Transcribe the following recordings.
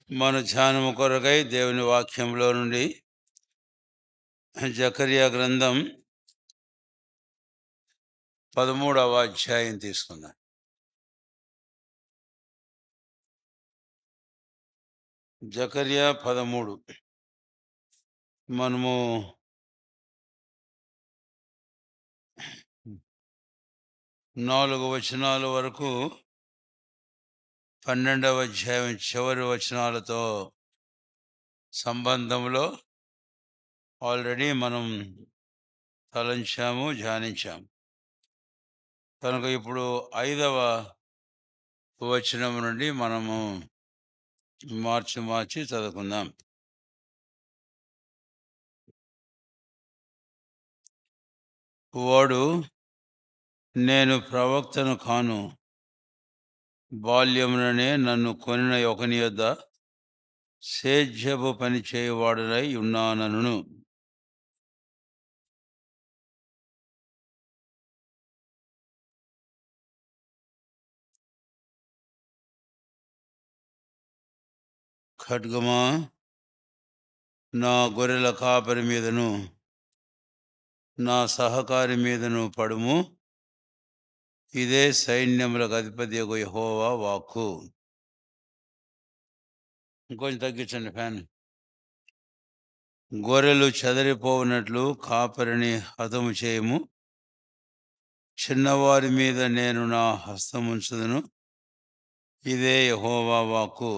మన ధ్యానము కొరకై దేవుని వాక్యంలో నుండి జకర్యా గ్రంథం 13వ అధ్యాయం తీసుకుందాం. జకర్యా 13 మనము 4 వచనాల వరకు 12వ అధ్యాయం చివరి వచనాలతో సంబంధంలో ఆల్రెడీ మనం తలంచాము, ధ్యానించాము. కనుక ఇప్పుడు 5వ వచనం నుండి మనము మార్చి చదువుకుందాం. వాడు, నేను ప్రవక్తను కాను, బాల్యముననే నన్ను కొనిన ఒకని యొద్ద సేద్యపు పని చేయువాడనై ఉన్నానను. ఖడ్గమా, నా గొర్రెల కాపరి మీదను నా సహకారి మీదను పడుము, ఇదే సైన్యములకు అధిపతియగు యెహోవా వాక్కు. ఇంకొంచెం తగ్గించండి ఫ్యాన్. గొర్రెలు చెదరిపోవునట్లు కాపరిని హతము చేయము, చిన్నవారి మీద నేను నా హస్తముంచుదును, ఇదే యెహోవా వాక్కు.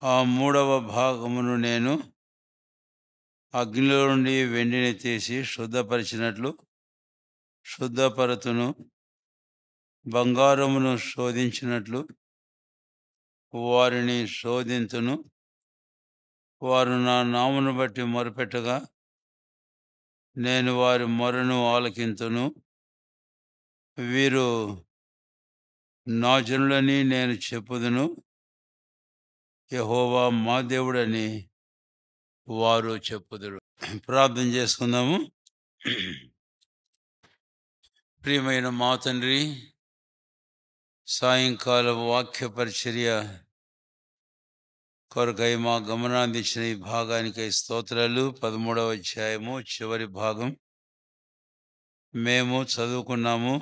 ఆ 3వ భాగమును నేను అగ్నిలో నుండి వెండిని తీసి శుద్ధపరిచినట్లు శుద్ధపరతును, బంగారమును శోధించినట్లు వారిని శోధింతును. వారు నా నామమును బట్టి మొరపెట్టగా నేను వారి మొరను ఆలకింతును. వీరు నా జనులని నేను చెప్పుదును, యెహోవా మా దేవుడని వారు చెప్పుదురు. ప్రార్థన చేసుకుందాము. ప్రియమైన మా తండ్రి, సాయంకాలం వాక్య పరిచర్య కొరకై మా గమనాన్నిచ్చిన ఈ భాగానికై స్తోత్రాలు. 13వ అధ్యాయము చివరి భాగం మేము చదువుకున్నాము.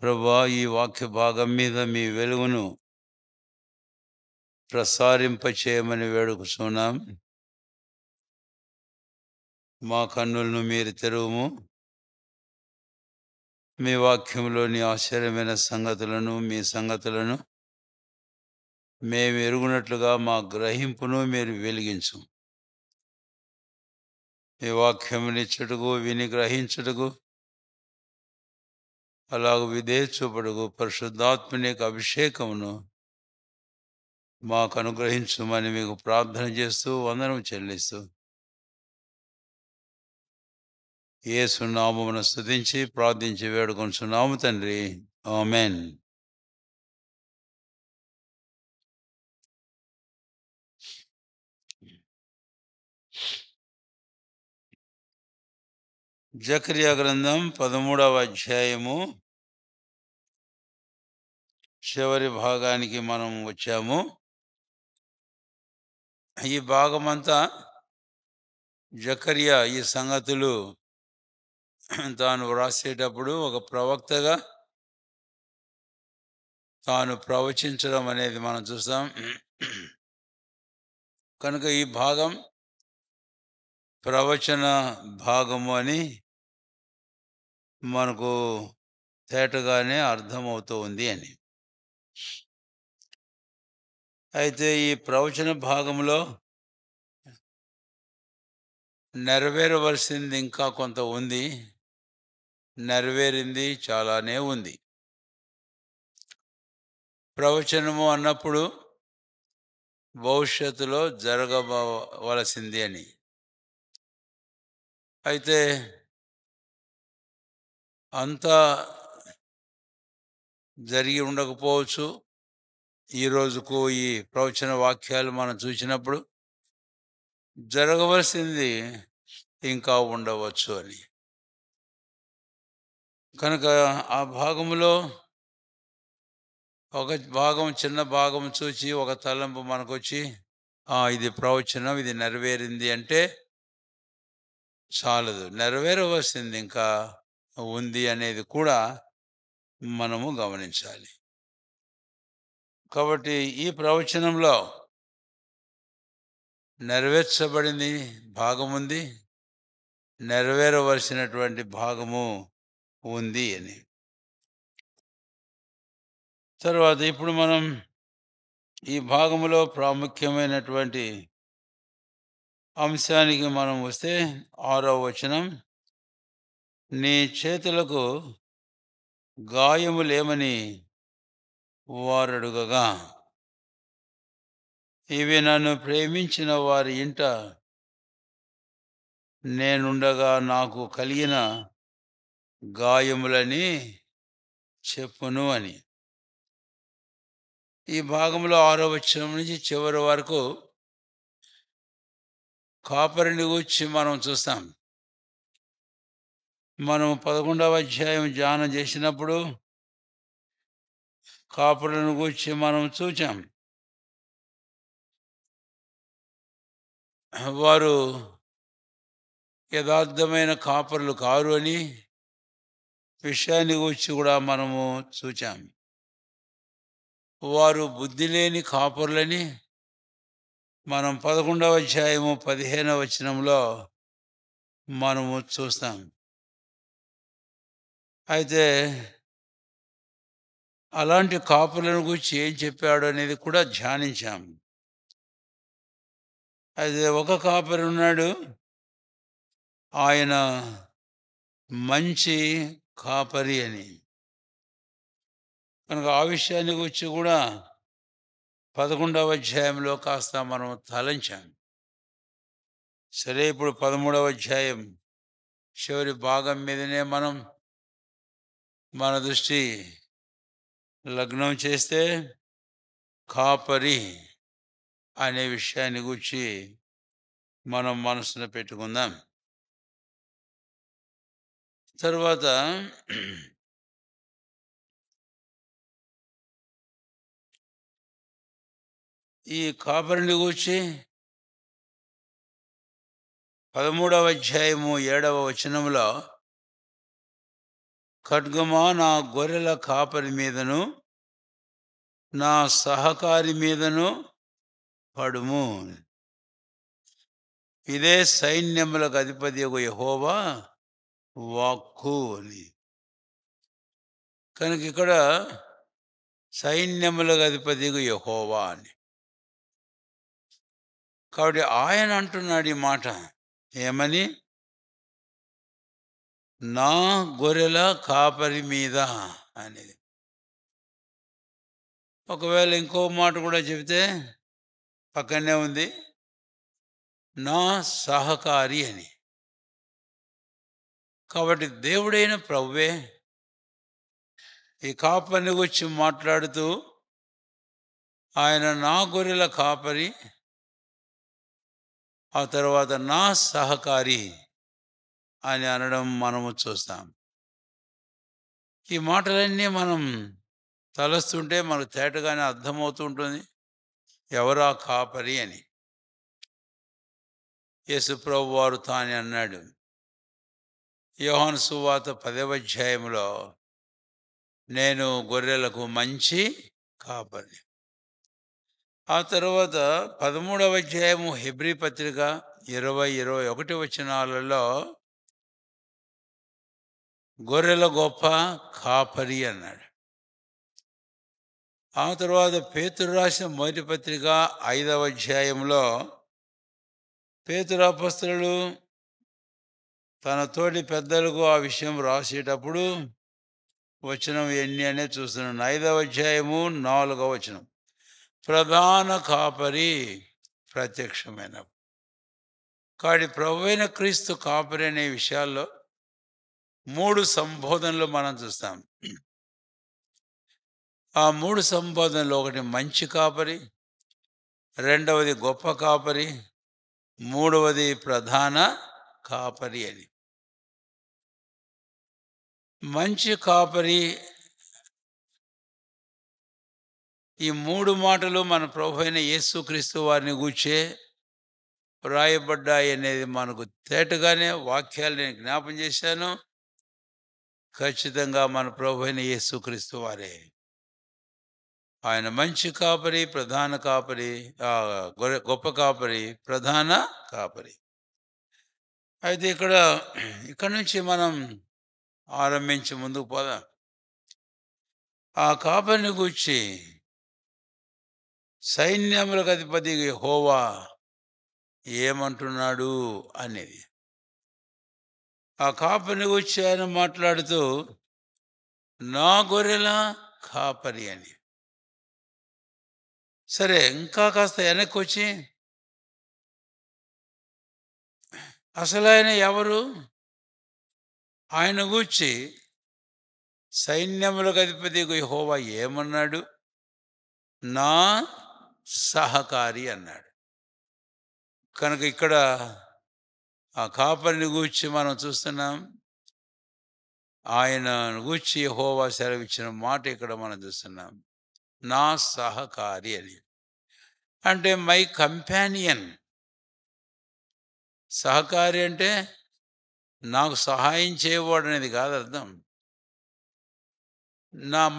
ప్రభువా, ఈ వాక్య భాగం మీద మీ వెలుగును ప్రసారింపచేయమని వేడుకుచున్నాం. మా కన్నులను మీరు తెరువుము. మీ వాక్యంలోని ఆశ్చర్యమైన సంగతులను, మీ సంగతులను మేము ఎరుగునట్లుగా మా గ్రహింపును మీరు వెలిగించు. మీ వాక్యమునిచ్చుటకు, విని గ్రహించుటకు, అలాగూ విధేయచూపుటకు పరిశుద్ధాత్మని యొక్క అభిషేకమును మాకు అనుగ్రహించమని మీకు ప్రార్థన చేస్తూ వందనం చెల్లిస్తూ యేసు నామమున స్తుతించి ప్రార్థించి వేడుకొనుచున్నాము తండ్రి. ఆమేన్. జకర్యా గ్రంథం 13వ అధ్యాయము చివరి భాగానికి మనం వచ్చాము. ఈ భాగమంతా జకర్యా ఈ సంగతులు తాను వ్రాసేటప్పుడు ఒక ప్రవక్తగా తాను ప్రవచించడం అనేది మనం చూస్తాం. కనుక ఈ భాగం ప్రవచన భాగము అని మనకు తేటగానే అర్థమవుతూ ఉంది అని. అయితే ఈ ప్రవచన భాగంలో నెరవేరవలసింది ఇంకా కొంత ఉంది, నెరవేరింది చాలానే ఉంది. ప్రవచనము అన్నప్పుడు భవిష్యత్తులో జరగవలసింది అని. అయితే అంతా జరిగి ఉండకపోవచ్చు. ఈ రోజుకు ఈ ప్రవచన వాక్యాలు మనం చూసినప్పుడు జరగవలసింది ఇంకా ఉండవచ్చు అని. కనుక ఆ భాగములో ఒక భాగం, చిన్న భాగం చూచి ఒక తలంపు మనకొచ్చి, ఇది ప్రవచనం, ఇది నెరవేరింది అంటే చాలదు. నెరవేరవలసింది ఇంకా ఉంది అనేది కూడా మనము గమనించాలి. కాబట్టి ఈ ప్రవచనంలో నెరవేర్చబడింది భాగముంది, నెరవేరవలసినటువంటి భాగము ఉంది అని. తర్వాత ఇప్పుడు మనం ఈ భాగములో ప్రాముఖ్యమైనటువంటి అంశానికి మనం వస్తే 6వ వచనం, నీ చేతులకు గాయములేమని వారడుగగా, ఇవి నన్ను ప్రేమించిన వారి ఇంట నేనుండగా నాకు కలిగిన గాయములని చెప్పును అని. ఈ భాగంలో 6వ వచనం నుంచి చివరి వరకు కాపరిని గూర్చి మనం చూస్తాం. మనం 11వ అధ్యాయం ధ్యానం చేసినప్పుడు కాపరులను గూర్చి మనం చూచాం. వారు యథార్థమైన కాపరులు కారు అని విషయాన్ని గూర్చి కూడా మనము చూచాం. వారు బుద్ధి లేని కాపరులని మనం 11వ అధ్యాయము 15వ వచనంలో మనము చూస్తాం. అయితే అలాంటి కాపులను గురించి ఏం చెప్పాడు అనేది కూడా ధ్యానించాం. అయితే ఒక కాపరి ఉన్నాడు, ఆయన మంచి కాపరి అని. కనుక ఆ విషయాన్ని గురించి కూడా 11వ అధ్యాయంలో కాస్త మనం తలంచాం. సరే, ఇప్పుడు 13వ అధ్యాయం చివరి భాగం మీదనే మనం మన దృష్టి లగ్నం చేస్తే, కాపరి అనే విషయాన్ని గురించి మనం మనసున పెట్టుకుందాం. తరువాత ఈ కాపరిని గూర్చి 13వ అధ్యాయము 7వ వచనంలో, ఖడ్గమా నా గొర్రెల కాపరి మీదను నా సహకారి మీదను పడుము, ఇదే సైన్యములకు అధిపతియగు యెహోవా వాక్కు అని. కనుక ఇక్కడ సైన్యములకు అధిపతియగు యెహోవా అని. కాబట్టి ఆయన అంటున్నాడు ఈ మాట ఏమని, నా గొర్రెల కాపరి మీద అనేది. ఒకవేళ ఇంకో మాట కూడా చెబితే పక్కనే ఉంది, నా సహకారి అని. కాబట్టి దేవుడైన ప్రభువే ఈ కాపరిని గురించి మాట్లాడుతూ, ఆయన నా గొర్రెల కాపరి, ఆ తర్వాత నా సహకారి అని అనడం మనము చూస్తాం. ఈ మాటలన్నీ మనం తలస్తుంటే మనకు తేటగానే అర్థమవుతూ ఉంటుంది ఎవరా కాపరి అని. యేసు ప్రభు వారు తానే అన్నాడు యోహాను సువార్త 10వ అధ్యాయంలో, నేను గొర్రెలకు మంచి కాపరి. ఆ తర్వాత 13వ అధ్యాయము హెబ్రీ పత్రిక 20-21 వచనాలలో గొర్రెల గొప్ప కాపరి అన్నాడు. ఆ తర్వాత పేతురు రాసిన మొదటి పత్రిక 5వ అధ్యాయంలో పేతురు అపొస్తలుడు తన తోటి పెద్దలకు ఆ విషయం రాసేటప్పుడు వచనం ఎన్ని అనే చూస్తున్నాను. 5వ అధ్యాయము 4వ వచనం, ప్రధాన కాపరి ప్రత్యక్షమైన. కాబట్టి ప్రభువైన క్రీస్తు కాపరి అనే విషయాల్లో 3 సంబోధనలు మనం చూస్తాం. ఆ 3 సంబోధనలు, ఒకటి మంచి కాపరి, రెండవది గొప్ప కాపరి, మూడవది ప్రధాన కాపరి అని. మంచి కాపరి, ఈ 3 మాటలు మన ప్రభువైన యేసుక్రీస్తు వారిని గూర్చే వ్రాయబడ్డాయనేది మనకు తేటగానే వాక్యాలు నేను జ్ఞాపం చేశాను. ఖచ్చితంగా మన ప్రభువైన యేసుక్రీస్తు వారే. ఆయన మంచి కాపరి, ప్రధాన కాపరి, గొప్ప కాపరి, ప్రధాన కాపరి. అయితే ఇక్కడ నుంచి మనం ఆరంభించి ముందుకు పోదాం. ఆ కాపరిని గూర్చి సైన్యములకు అధిపతి యెహోవా ఏమంటున్నాడు అనేది. ఆ కాపరిని గూర్చి ఆయన మాట్లాడుతూ నా గొర్రెల కాపరి అని. సరే, ఇంకా కాస్త వెనక్కి వచ్చి అసలు ఆయన ఎవరు? ఆయన గూర్చి సైన్యములకు అధిపతి యెహోవా ఏమన్నాడు? నా సహకారి అన్నాడు. కనుక ఇక్కడ ఆ కాపరిని గూర్చి మనం చూస్తున్నాం. ఆయన గూర్చి యెహోవా సెలవిచ్చిన మాట ఇక్కడ మనం చూస్తున్నాం. నా సహకారి అని. అంటే మై కంపానియన్. సహకారి అంటే నాకు సహాయం చేయవాడు అనేది కాదు అర్థం.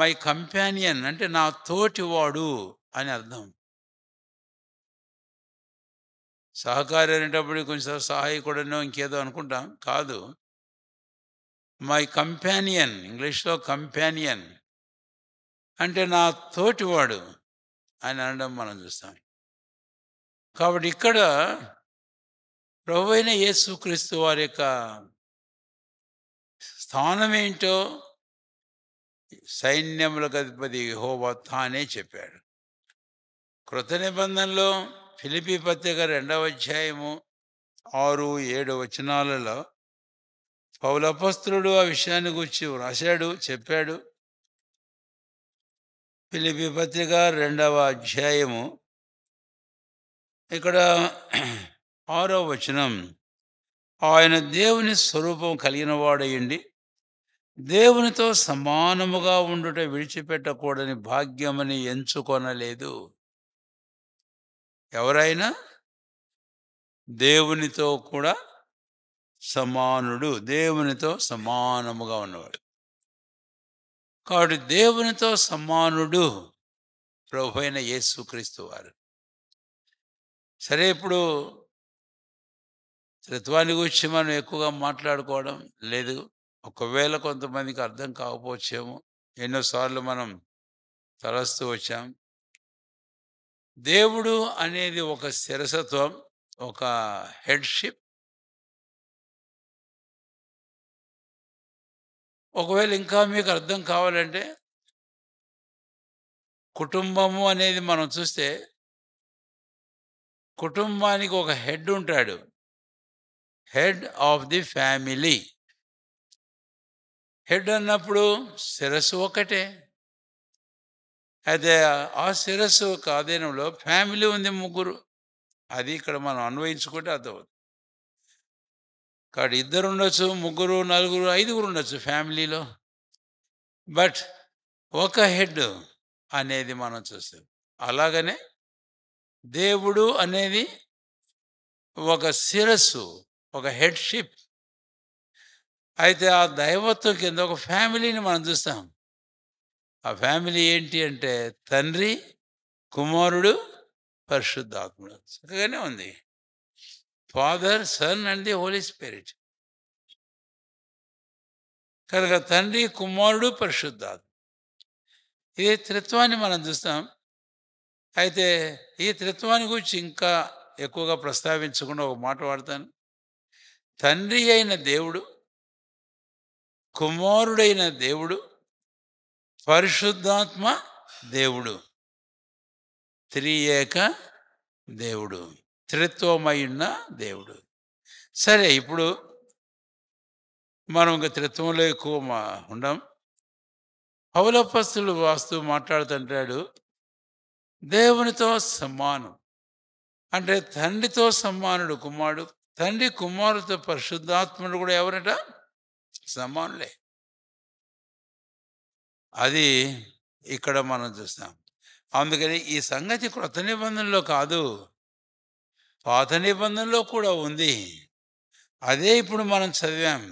మై కంపానియన్ అంటే నా తోటివాడు అని అర్థం. సహకారి అనేటప్పుడు కొంచెం సహాయకుడనో ఇంకేదో అనుకుంటాం. కాదు, మై కంపానియన్. ఇంగ్లీష్లో కంపానియన్ అంటే నా తోటివాడు అని అనడం మనం చూస్తాం. కాబట్టి ఇక్కడ ప్రభువైన యేసుక్రీస్తు వారి యొక్క స్థానం ఏంటో సైన్యములకు అధిపతి యెహోవా తానే చెప్పాడు. కృత నిబంధనలో ఫిలిప్పీ పత్రిక 2వ అధ్యాయము 6, 7 వచనాలలో పౌలు అపోస్తలుడు ఆ విషయాన్ని గురించి రాశాడు, చెప్పాడు. ఫిలిప్పీ పత్రిక 2వ అధ్యాయము ఇక్కడ 6వ వచనం, ఆయన దేవుని స్వరూపం కలిగిన వాడయ్యుండి దేవునితో సమానముగా ఉండుట విడిచిపెట్టకూడని భాగ్యమని ఎంచుకొనలేదు. ఎవరైనా దేవునితో కూడా సమానుడు, దేవునితో సమానముగా ఉన్నవాడు. కాబట్టి దేవునితో సమానుడు ప్రభువైన యేసుక్రీస్తు వారు. సరే, ఇప్పుడు త్రిత్వాన్ని గురించి మనం ఎక్కువగా మాట్లాడుకోవడం లేదు. ఒకవేళ కొంతమందికి అర్థం కాకపోవచ్చేమో. ఎన్నోసార్లు మనం తలస్తూ వచ్చాం. దేవుడు అనేది ఒక శిరసత్వం, ఒక హెడ్షిప్. ఒకవేళ ఇంకా మీకు అర్థం కావాలంటే, కుటుంబము అనేది మనం చూస్తే కుటుంబానికి ఒక హెడ్ ఉంటాడు. Head of the family. Head అన్నప్పుడు శిరస్సు ఒకటే. అయితే ఆ శిరస్సు ఆధీనంలో ఫ్యామిలీ ఉంది, 3. అది ఇక్కడ మనం అన్వయించుకుంటే అర్థమవుతుంది. కాబట్టి 2 ఉండొచ్చు, 3, 4, 5 ఉండొచ్చు ఫ్యామిలీలో. బట్ ఒక హెడ్ అనేది మనం చూస్తాం. అలాగనే దేవుడు అనేది ఒక శిరస్సు, ఒక హెడ్షిప్. అయితే ఆ దైవత్వం కింద ఒక ఫ్యామిలీని మనం చూస్తాం. ఆ ఫ్యామిలీ ఏంటి అంటే తండ్రి, కుమారుడు, పరిశుద్ధాత్ముడు. చక్కగానే ఉంది. Father, son and the holy spirit. కనుక తండ్రి, కుమారుడు, పరిశుద్ధాత్మ, ఇదే త్రిత్వాన్ని మనం చూస్తాం. అయితే ఈ త్రిత్వాన్ని గురించి ఇంకా ఎక్కువగా ప్రస్తావించకుండా ఒక మాట వాడతాను. తండ్రి అయిన దేవుడు, కుమారుడైన దేవుడు, పరిశుద్ధాత్మ దేవుడు, త్రియేక దేవుడు, త్రిత్వమైన దేవుడు. సరే, ఇప్పుడు మనం ఇంకా త్రిత్వంలో ఎక్కువ ఉండం. పౌలు అపోస్తలుడు మాట్లాడుతుంటాడు, దేవునితో సమానం అంటే తండ్రితో సమానుడు కుమారుడు, తండ్రి కుమారుతో పరిశుద్ధాత్ముడు కూడా ఎవరట? సమానులే. అది ఇక్కడ మనం చూస్తాం. అందుకని ఈ సంగతి క్రొత్త నిబంధనలో కాదు, పాత నిబంధనలో కూడా ఉంది. అదే ఇప్పుడు మనం చదివాం.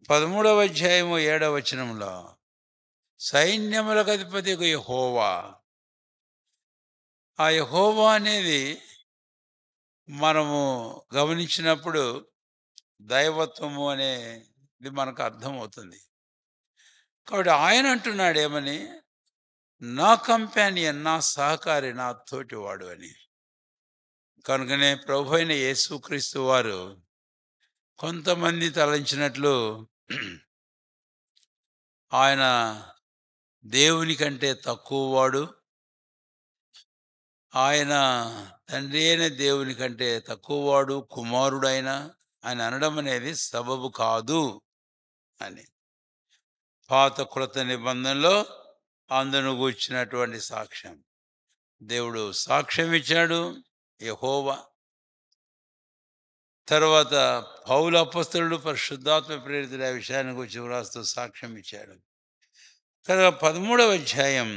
13వ అధ్యాయము 7వ వచనంలో సైన్యములకు అధిపతియగు యెహోవా. ఆ యెహోవా అనేది మనము గమనించినప్పుడు దైవత్వము అనేది మనకు అర్థమవుతుంది. కాబట్టి ఆయన అంటున్నాడు ఏమని? నా కంపానియన్, నా సహకారి, నా తోటివాడు అని. కనుకనే ప్రభు అయిన యేసుక్రీస్తు వారు కొంతమంది తలంచినట్లు ఆయన దేవుని కంటే తక్కువవాడు, ఆయన తండ్రి అయిన దేవుని కంటే తక్కువవాడు, కుమారుడైన అని అనడం అనేది సబబు కాదు అని పాత కృత నిబంధనలో అందును గూర్చినటువంటి సాక్ష్యం. దేవుడు సాక్ష్యం ఇచ్చాడు, యెహోవా. తర్వాత పౌలు అపొస్తలుడు పరిశుద్ధాత్మ ప్రేరితుడు ఆ విషయాన్ని గురించి వ్రాస్తూ సాక్ష్యం ఇచ్చాడు. తర్వాత 13వ అధ్యాయం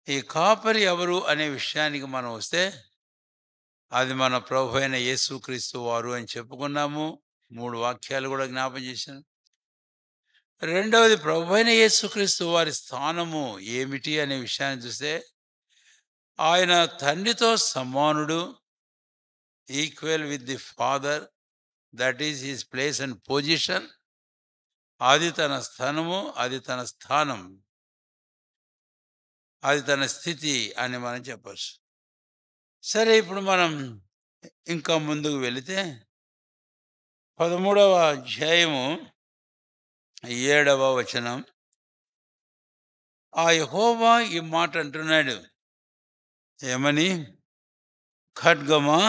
ఈ కాపరి ఎవరు అనే విషయానికి మనం వస్తే అది మన ప్రభు అయిన యేసుక్రీస్తు వారు అని చెప్పుకున్నాము. 3 వాక్యాలు కూడా జ్ఞాపం చేశాను. రెండవది ప్రభు అయిన యేసుక్రీస్తు వారి స్థానము ఏమిటి అనే విషయాన్ని చూస్తే ఆయన తండ్రితో సమానుడు, equal with the father, that is his place and position. అది తన స్థానము, అది తన స్థానం, అది తన స్థితి అని మనం చెప్పచ్చు. సరే, ఇప్పుడు మనం ఇంకా ముందుకు వెళితే 13వ అధ్యాయము 7వ వచనం, ఆ యెహోవా ఈ మాట అంటున్నాడు ఏమని? ఖడ్గమా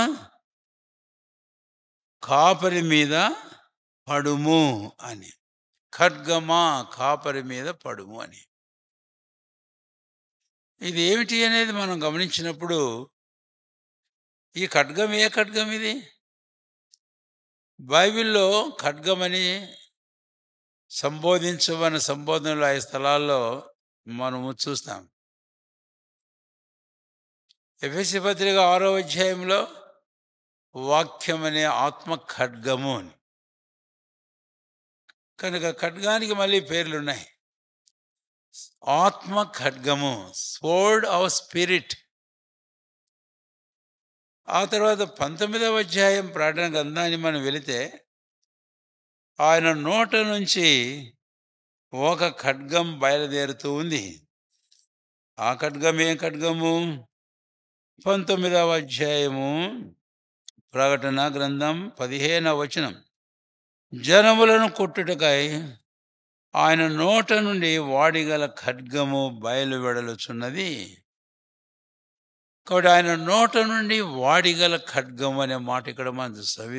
కాపరి మీద పడుము అని. ఖడ్గమా కాపరి మీద పడుము అని. ఇది ఏమిటి అనేది మనం గమనించినప్పుడు ఈ ఖడ్గం ఏ ఖడ్గం ఇది? బైబిల్లో ఖడ్గమని సంబోధించబడిన సంబోధనలు ఆ స్థలాల్లో మనము చూస్తాం. ఎఫెసీ పత్రిక 6వ అధ్యాయంలో వాక్యం అనే ఆత్మ ఖడ్గము అని. కనుక ఖడ్గానికి మళ్ళీ పేర్లున్నాయి. ఆత్మ ఖడ్గము, స్వోర్డ్ ఆఫ్ స్పిరిట్. ఆ తర్వాత 19వ అధ్యాయం ప్రకటన గ్రంథాన్ని మనం వెళితే ఆయన నోట నుంచి ఒక ఖడ్గం బయలుదేరుతూ ఉంది. ఆ ఖడ్గం ఏ ఖడ్గము? 19వ అధ్యాయము ప్రకటన గ్రంథం 15వ వచనం, జనములను కొట్టుటకై ఆయన నోట నుండి వాడిగల ఖడ్గము బయలువెడలుచున్నది. కాబట్టి ఆయన నోట నుండి వాడిగల ఖడ్గం అనే మాట ఇక్కడ మనం చూస్తాం.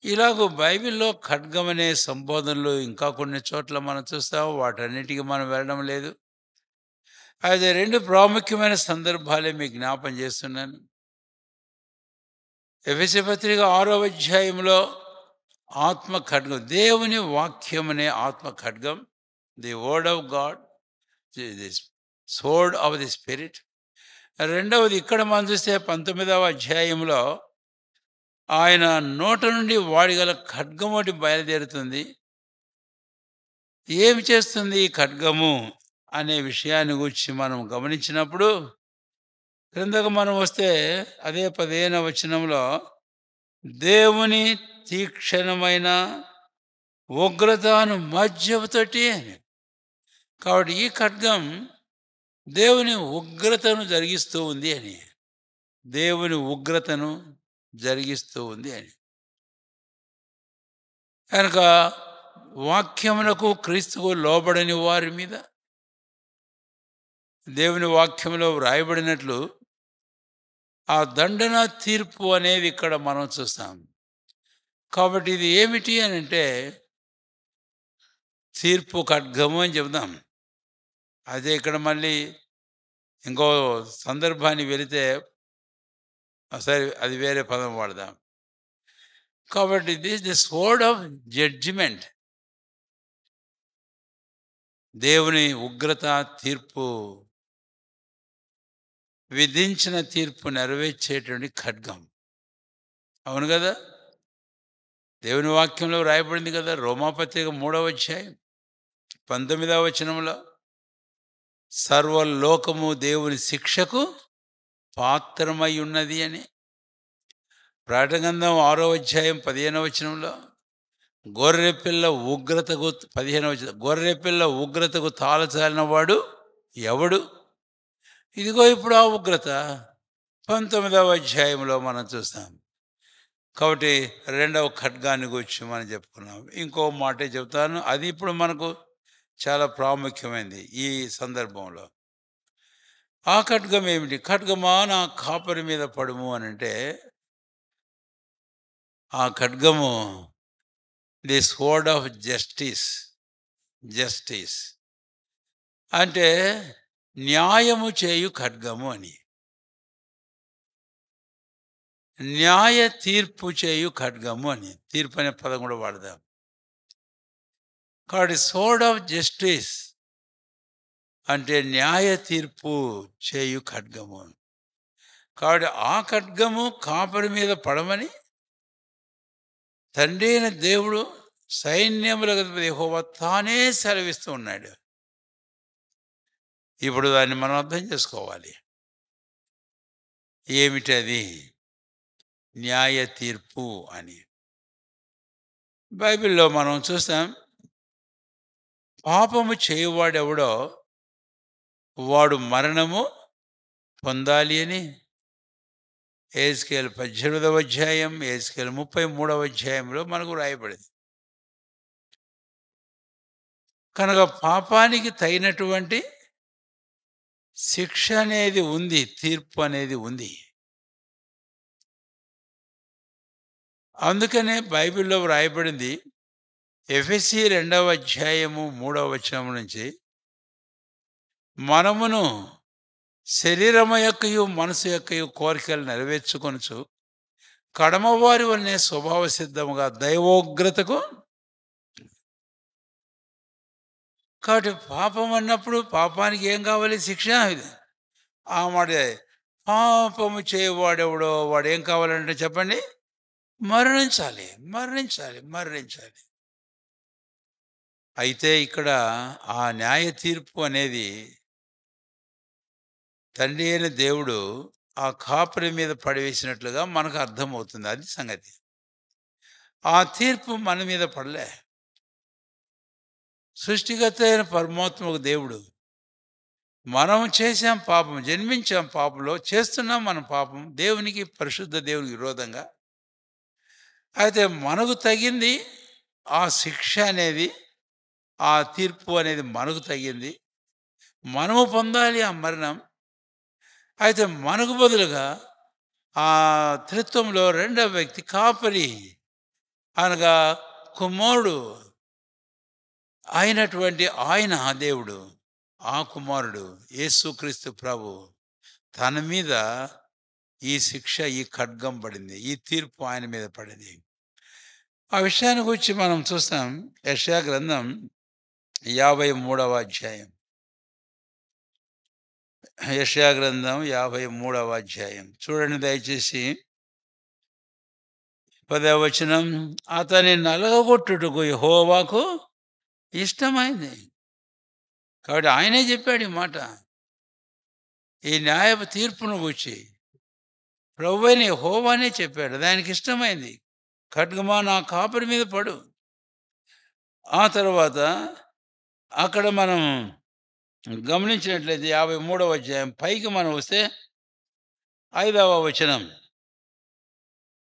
ఇలాగూ బైబిల్లో ఖడ్గం అనే సంబోధనలు ఇంకా కొన్ని చోట్ల మనం చూస్తాం. వాటన్నిటికీ మనం వెళ్ళడం లేదు. అయితే 2 ప్రాముఖ్యమైన సందర్భాలే మీకు జ్ఞాపం చేస్తున్నాను. ఎఫెసీ పత్రిక 6వ అధ్యాయంలో ఆత్మ ఖడ్గం, దేవుని వాక్యం అనే ఆత్మ ఖడ్గం, the word of God, the sword of the spirit. రెండవది ఇక్కడ మనం చూస్తే 19వ అధ్యాయంలో ఆయన నోట నుండి వాడిగల ఖడ్గం ఒకటి బయలుదేరుతుంది. ఏమి చేస్తుంది ఈ ఖడ్గము అనే విషయాన్ని గురించి మనం గమనించినప్పుడు క్రిందకు మనం వస్తే అదే 15వ వచనంలో దేవుని తీక్షణమైన ఉగ్రతను మధ్యతోటి అని. కాబట్టి ఈ ఖడ్గం దేవుని ఉగ్రతను జరిగిస్తూ ఉంది అని, దేవుని ఉగ్రతను జరిగిస్తూ ఉంది అని. కనుక వాక్యమునకు క్రీస్తుకు లోబడని వారి మీద దేవుని వాక్యంలో వ్రాయబడినట్లు ఆ దండన తీర్పు అనేది ఇక్కడ మనం చూస్తాం. కాబట్టి ఇది ఏమిటి అని అంటే తీర్పు ఖడ్గము అని చెబుదాం. అదే ఇక్కడ మళ్ళీ ఇంకో సందర్భాన్ని వెళితే సరే అది వేరే పదం వాడదాం. కాబట్టి దిస్ వర్డ్ ఆఫ్ జడ్జిమెంట్, దేవుని ఉగ్రత తీర్పు, విధించిన తీర్పు నెరవేర్చేటువంటి ఖడ్గం. అవును కదా, దేవుని వాక్యంలో రాయబడింది కదా, రోమాపత్రిక 3వ అధ్యాయం 19వ వచనంలో, సర్వలోకము దేవుని శిక్షకు పాత్రమై ఉన్నది అని. ప్రకటన గ్రంథం 6వ అధ్యాయం 15వ వచనంలో, గొర్రెపిల్ల ఉగ్రతకు 15వ వచనం, గొర్రెపిల్ల ఉగ్రతకు తాళచాలిన వాడు ఎవడు? ఇదిగో ఇప్పుడు ఆ ఉగ్రత 19వ అధ్యాయంలో మనం చూస్తాం. కాబట్టి రెండవ ఖడ్గాన్ని గురించి మనం చెప్పుకున్నాం. ఇంకో మాటే చెప్తాను, అది ఇప్పుడు మనకు చాలా ప్రాముఖ్యమైనది ఈ సందర్భంలో. ఆ ఖడ్గం ఏమిటి? ఖడ్గమా నా కాపరి మీద పడుము అని అంటే, ఆ ఖడ్గము the sword of justice. Justice అంటే న్యాయము చేయు ఖడ్గము అని, న్యాయ తీర్పు చేయు ఖడ్గము అని. తీర్పు అనే పదం కూడా వాడదాం. కాబట్టి స్వర్డ్ ఆఫ్ జస్టిస్ అంటే న్యాయ తీర్పు చేయు ఖడ్గము. కాబట్టి ఆ ఖడ్గము కాపరి మీద పడమని తండ్రి అయిన దేవుడు, సైన్యములకు అధిపతి యెహోవా తానే సెలవిస్తూ ఉన్నాడు. ఇప్పుడు దాన్ని మనం అర్థం చేసుకోవాలి. ఏమిటది? న్యాయ తీర్పు అని. బైబిల్లో మనం చూస్తాం, పాపము చేయువాడెవడో వాడు మరణము పొందాలి అని యెహెజ్కేలు 18వ అధ్యాయం, యెహెజ్కేలు 33వ అధ్యాయంలో మనకు రాయబడింది. కనుక పాపానికి తగినటువంటి శిక్ష అనేది ఉంది, తీర్పు అనేది ఉంది. అందుకనే బైబిల్లో వ్రాయబడింది, ఎఫెసీ 2వ అధ్యాయము 3వ వచనం నుంచి, మనమును శరీరము యొక్కయు మనసు యొక్కయు కోరికలు నెరవేర్చుకొనుచు కడమవారి వలనే స్వభావ సిద్ధముగా దైవోగ్రతకు. కాబట్టి పాపం అన్నప్పుడు పాపానికి ఏం కావాలి? శిక్ష. ఇది ఆ మాట, పాపము చేయవాడెవడో వాడు ఏం కావాలంటే చెప్పండి? మరణించాలి, మరణించాలి, మరణించాలి. అయితే ఇక్కడ ఆ న్యాయ తీర్పు అనేది తండ్రి అయిన దేవుడు ఆ కాపరి మీద పడివేసినట్లుగా మనకు అర్థమవుతుంది. అది సంగతి. ఆ తీర్పు మన మీద పడలే. సృష్టికర్త అయిన పరమాత్మకు దేవుడు, మనం చేసాం పాపం, జన్మించాం పాపంలో, చేస్తున్నాం మనం పాపం దేవునికి, పరిశుద్ధ దేవునికి విరోధంగా. అయితే మనకు తగింది ఆ శిక్ష అనేది, ఆ తీర్పు అనేది మనకు తగింది. మనము పొందాలి ఆ మరణం. అయితే మనకు బదులుగా ఆ త్రిత్వంలో రెండవ వ్యక్తి కాపరి అనగా కుమారుడు అయినటువంటి ఆయన దేవుడు, ఆ కుమారుడు యేసుక్రీస్తు ప్రభు తన మీద ఈ శిక్ష, ఈ ఖడ్గం పడింది, ఈ తీర్పు ఆయన మీద పడింది. ఆ విషయాన్ని గురించి మనం చూస్తాం. యెషయా గ్రంథం 53వ అధ్యాయం. యెషయా గ్రంథం 53వ అధ్యాయం చూడండి దయచేసి. 10వ వచనం, అతని నలగగొట్టుటకు యెహోవాకు ఇష్టమైంది. కాబట్టి ఆయనే చెప్పాడు ఈ మాట. ఈ న్యాయ తీర్పును గూర్చి ప్రభువైన యెహోవానే చెప్పాడు. దానికి ఇష్టమైంది. ఖడ్గమా నా కాపరి మీద పడు. ఆ తర్వాత అక్కడ మనం గమనించినట్లయితే 53వ అధ్యాయం పైకి మనం వస్తే 5వ వచనం,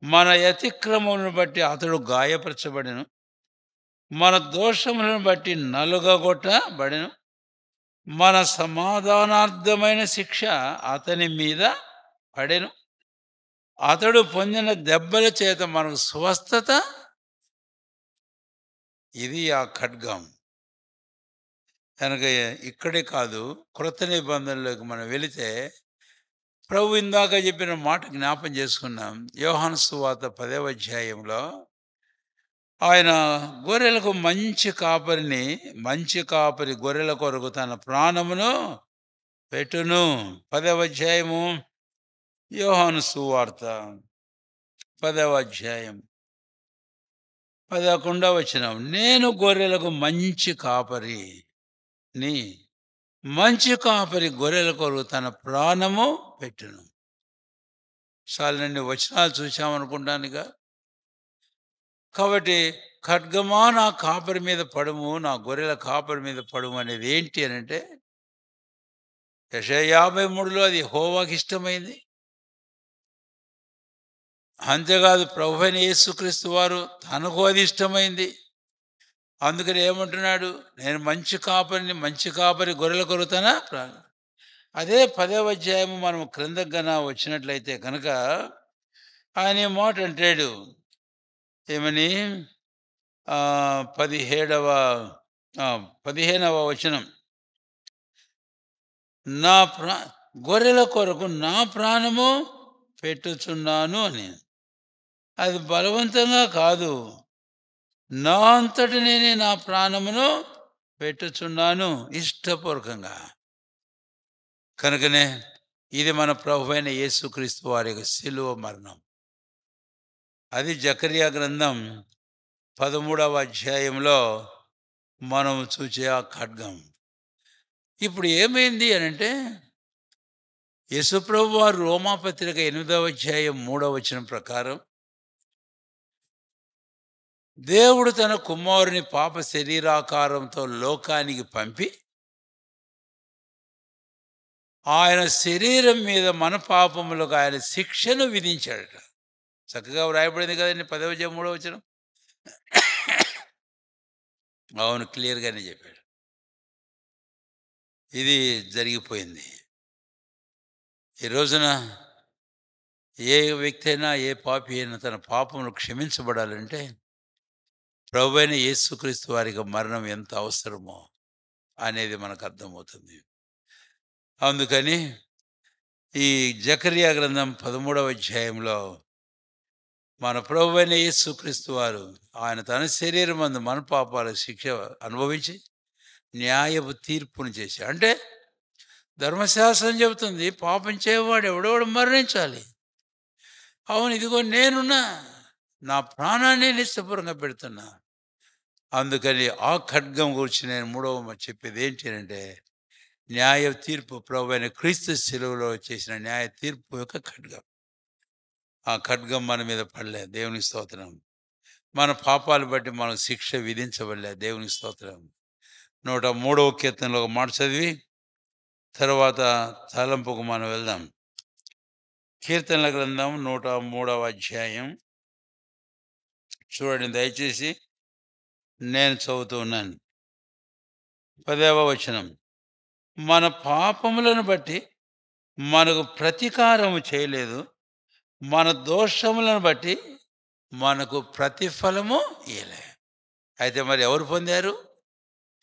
మన అతిక్రమములను బట్టి అతడు గాయపరచబడెను, మన దోషములను బట్టి నలుగగొట్టబడెను, మన సమాధానార్థమైన శిక్ష అతని మీద పడెను, అతడు పొందిన దెబ్బల చేత మనకు స్వస్థత. ఇది ఆ ఖడ్గం. కనుక ఇక్కడే కాదు, క్రొత్త నిబంధనలోకి మనం వెళితే ప్రభు ఇందాక చెప్పిన మాట జ్ఞాపం చేసుకున్నాం. యోహాను సువార్త 10వ అధ్యాయంలో ఆయన గొర్రెలకు మంచి కాపరి గొర్రెల కొరకు తన ప్రాణమును పెట్టును. 10వ అధ్యాయము యోహాను సువార్త 10వ అధ్యాయం 11వ వచనం. నేను గొర్రెలకు మంచి కాపరిని, మంచి కాపరి గొర్రెల కొరకు తన ప్రాణము పెట్టును. చాలన్ని వచనాలు చూసామనుకుంటానుగా. కాబట్టి ఖడ్గమా నా కాపరి మీద పడుము, నా గొర్రెల కాపరి మీద పడుము అనేది ఏంటి అని అంటే, యెషయా 53లో అది యెహోవాకి ఇష్టమైంది. అంతేకాదు ప్రభువైన యేసుక్రీస్తు వారు తనకు అది ఇష్టమైంది. అందుకని ఏమంటున్నాడు, నేను మంచి కాపరి గొర్రెల కొరకు తన ప్రాణం. అదే 10వ అధ్యాయము మనం క్రిందకు గన వచ్చినట్లయితే కనుక ఆయన ఈ మాట అంటాడు. ఏమని? 15వ వచనం. నా గొర్రెల కొరకు నా ప్రాణము పెట్టుచున్నాను అని. అది బలవంతంగా కాదు, నా అంతటి నేనే నా ప్రాణమును పెట్టుచున్నాను ఇష్టపూర్వకంగా. కనుకనే ఇది మన ప్రభువైన యేసుక్రీస్తు వారి యొక్క శిలువ మరణం. అది జకర్యా గ్రంథం 13వ అధ్యాయంలో మనం చూసే ఆ ఖడ్గం. ఇప్పుడు ఏమైంది అనంటే, యేసుప్రభు వారు రోమాపత్రిక 8వ అధ్యాయం 3వ వచనం ప్రకారం దేవుడు తన కుమారుని పాప శరీరాకారంతో లోకానికి పంపి ఆయన శరీరం మీద మన పాపములకు ఆయన శిక్షను విధించాడట. చక్కగా వ్రాయబడింది కదండి 10వ అధ్యాయం 3వ వచనం. అవును, క్లియర్గానే చెప్పాడు. ఇది జరిగిపోయింది. ఈ రోజున ఏ వ్యక్తి అయినా, ఏ పాపి అయినా తన పాపములు క్షమించబడాలంటే ప్రభువైన యేసుక్రీస్తు వారికి మరణం ఎంత అవసరమో అనేది మనకు అర్థమవుతుంది. అందుకని ఈ జకర్యా గ్రంథం 13వ అధ్యాయంలో మన ప్రభువైన యేసుక్రీస్తు వారు ఆయన తన శరీరమందు మన పాపాల శిక్ష అనుభవించి న్యాయపు తీర్పును చేశాడు. అంటే ధర్మశాస్త్రం చెబుతుంది పాపం చేయవాడు ఎవడెవడు మరణించాలి. అవును, ఇదిగో నేనున్నా, నా ప్రాణాన్ని నిశ్చపూర్వకంగా పెడుతున్నా. అందుకని ఆ ఖడ్గం గురించి నేను మూడవ చెప్పేది ఏంటి అంటే, న్యాయ తీర్పు ప్రభువైన క్రీస్తు శిలువలో చేసిన న్యాయ తీర్పు యొక్క ఖడ్గం. ఆ ఖడ్గం మన మీద పడలే, దేవునికి స్తోత్రం. మన పాపాలు బట్టి మనకు శిక్ష విధించబడలే, దేవునికి స్తోత్రం. 103వ కీర్తనలో ఒక మాట చదివి తర్వాత తలంపుకు మనం వెళ్దాం. కీర్తనల గ్రంథం 103వ అధ్యాయం చూడండి, దయచేసి నేను చదువుతూ ఉన్నాను. 10వ వచనం. మన పాపములను బట్టి మనకు ప్రతీకారము చేయలేదు, మన దోషములను బట్టి మనకు ప్రతిఫలము ఇయ్యలే. అయితే మరి ఎవరు పొందారు?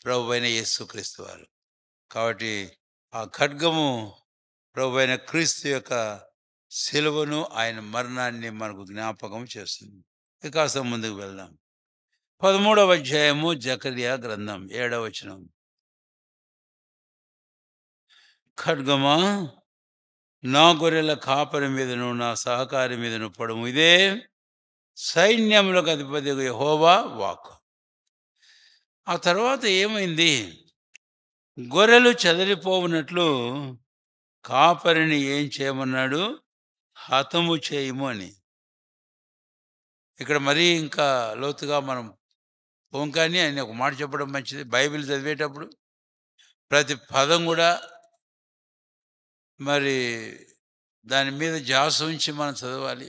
ప్రభువైన యేసుక్రీస్తు వారు. కాబట్టి ఆ ఖడ్గము ప్రభువైన క్రీస్తు యొక్క శిలువను, ఆయన మరణాన్ని మనకు జ్ఞాపకం చేస్తుంది. కాస్త ముందుకు వెళ్దాం. 13వ అధ్యాయము జకర్యా గ్రంథం 7వ వచనం. ఖడ్గమా నా గొర్రెల కాపరి మీదను నా సహకారి మీదను పడుము, ఇదే సైన్యములకు అధిపతి యెహోవా వాక్కు. ఆ తర్వాత ఏమైంది? గొర్రెలు చెదరిపోవునట్లు కాపరిని ఏం చేయమన్నాడు? హతము చేయము అని. ఇక్కడ మరీ ఇంకా లోతుగా మనం పోం, కానీ ఆయన ఒక మాట చెప్పడం మంచిది. బైబిల్ చదివేటప్పుడు ప్రతి పదం కూడా మరి దాని మీద ధ్యాస ఉంచి మనం చదవాలి.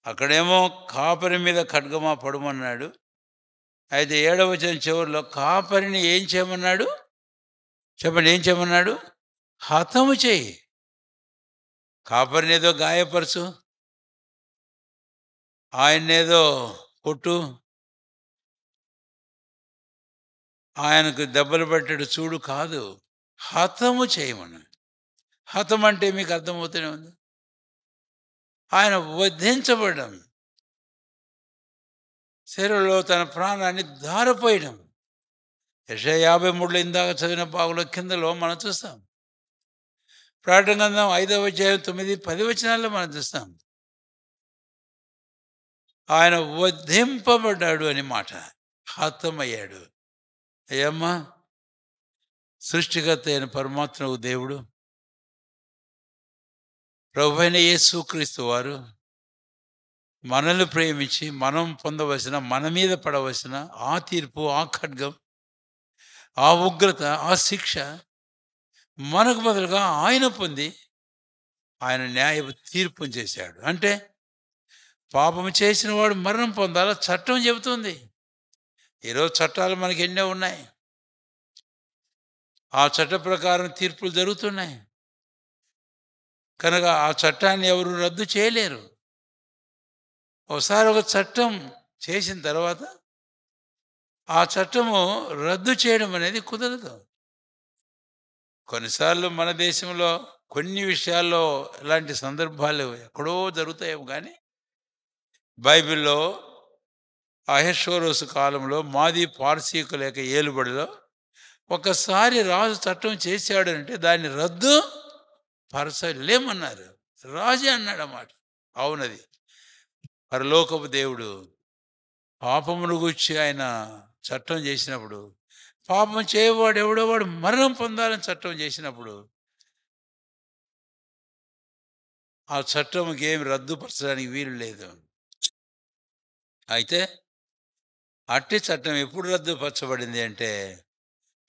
అక్కడేమో కాపరి మీద ఖడ్గమా పడమన్నాడు. అయితే 7వ వచనం చివరిలో కాపరిని ఏం చేయమన్నాడు? చెప్పండి, ఏం చేయమన్నాడు? హతము చేయి. కాపరిని ఏదో గాయపరచు, ఆయన్నేదో కొట్టు, ఆయనకు దెబ్బలు పట్టాడు చూడు కాదు, హతము చేయమన్నాడు. హతం అంటే మీకు అర్థమవుతూనే ఉంది. ఆయన వధించబడడం, శరీరంలో తన ప్రాణాన్ని ధారపోయడం. యెషయా 53లో ఇందాక చదివిన భాగంలో కిందలో మనం చూస్తాం. ప్రకటన గ్రంథం 5వ అధ్యాయం 9, 10 వచనాల్లో మనం చూస్తాం. ఆయన వధింపబడ్డాడు అని మాట. హతమయ్యాడు. అయ్యమ్మా, సృష్టికర్త అయిన పరమాత్మకు దేవుడు, ప్రభువైన యేసుక్రీస్తు వారు మనల్ని ప్రేమించి మనం పొందవలసిన, మన మీద పడవలసిన ఆ తీర్పు, ఆ ఖడ్గం, ఆ ఉగ్రత, ఆ శిక్ష మనకు బదులుగా ఆయన పొంది ఆయన న్యాయ తీర్పును చేశాడు. అంటే పాపం చేసిన వాడు మరణం పొందాల చట్టం చెబుతుంది. ఈరోజు చట్టాలు మనకి ఎన్నో ఉన్నాయి. ఆ చట్ట ప్రకారం తీర్పులు జరుగుతున్నాయి. కనుక ఆ చట్టాన్ని ఎవరు రద్దు చేయలేరు. ఒకసారి ఒక చట్టం చేసిన తర్వాత ఆ చట్టము రద్దు చేయడం అనేది కుదరదు. కొన్నిసార్లు మన దేశంలో కొన్ని విషయాల్లో ఇలాంటి సందర్భాలు ఎక్కడో జరుగుతాయేమో కానీ, బైబిల్లో అహష్వేరోషు కాలంలో మాది పార్సీకుల యొక్క ఏలుబడిలో ఒకసారి రాజు చట్టం చేశాడు అంటే దాన్ని రద్దు పరచలేమన్నారు. రాజే అన్నాడన్నమాట. అవునది పరలోకపు దేవుడు పాపమును గూర్చి ఆయన చట్టం చేసినప్పుడు, పాపం చేయవాడు ఎవడో వాడు మరణం పొందాలని చట్టం చేసినప్పుడు, ఆ చట్టంకి ఏమి రద్దుపరచడానికి వీలు లేదు. అయితే అట్టి చట్టం ఎప్పుడు రద్దుపరచబడింది అంటే,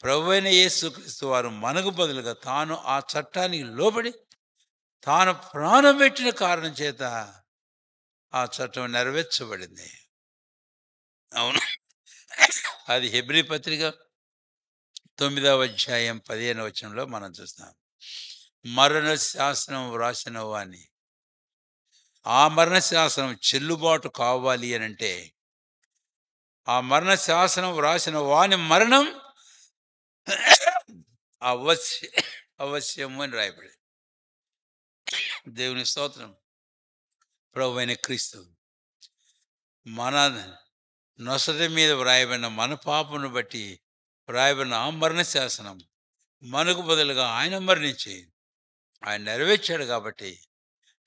ప్రభువైన యేసుక్రీస్తు వారు మనకు బదులుగా తాను ఆ చట్టానికి లోబడి తాను ప్రాణం పెట్టిన కారణం చేత ఆ చట్టం నెరవేర్చబడింది. అవును, అది హెబ్రీ పత్రిక 9వ అధ్యాయం 15వ వచనంలో మనం చూస్తాం. మరణ శాసనం వ్రాసిన వాణ్ణి, ఆ మరణ శాసనం చెల్లుబాటు కావాలి అని అంటే, ఆ మరణ శాసనం వ్రాసిన వాని మరణం అవశ్యము అని రాయబడి. దేవుని స్తోత్రం. ప్రభువైన క్రీస్తు మన నొసటి మీద వ్రాయబడిన మన పాపను బట్టి వ్రాయబడిన ఆ మరణ శాసనం మనకు బదులుగా ఆయన మరణించి ఆయన నెరవేర్చాడు. కాబట్టి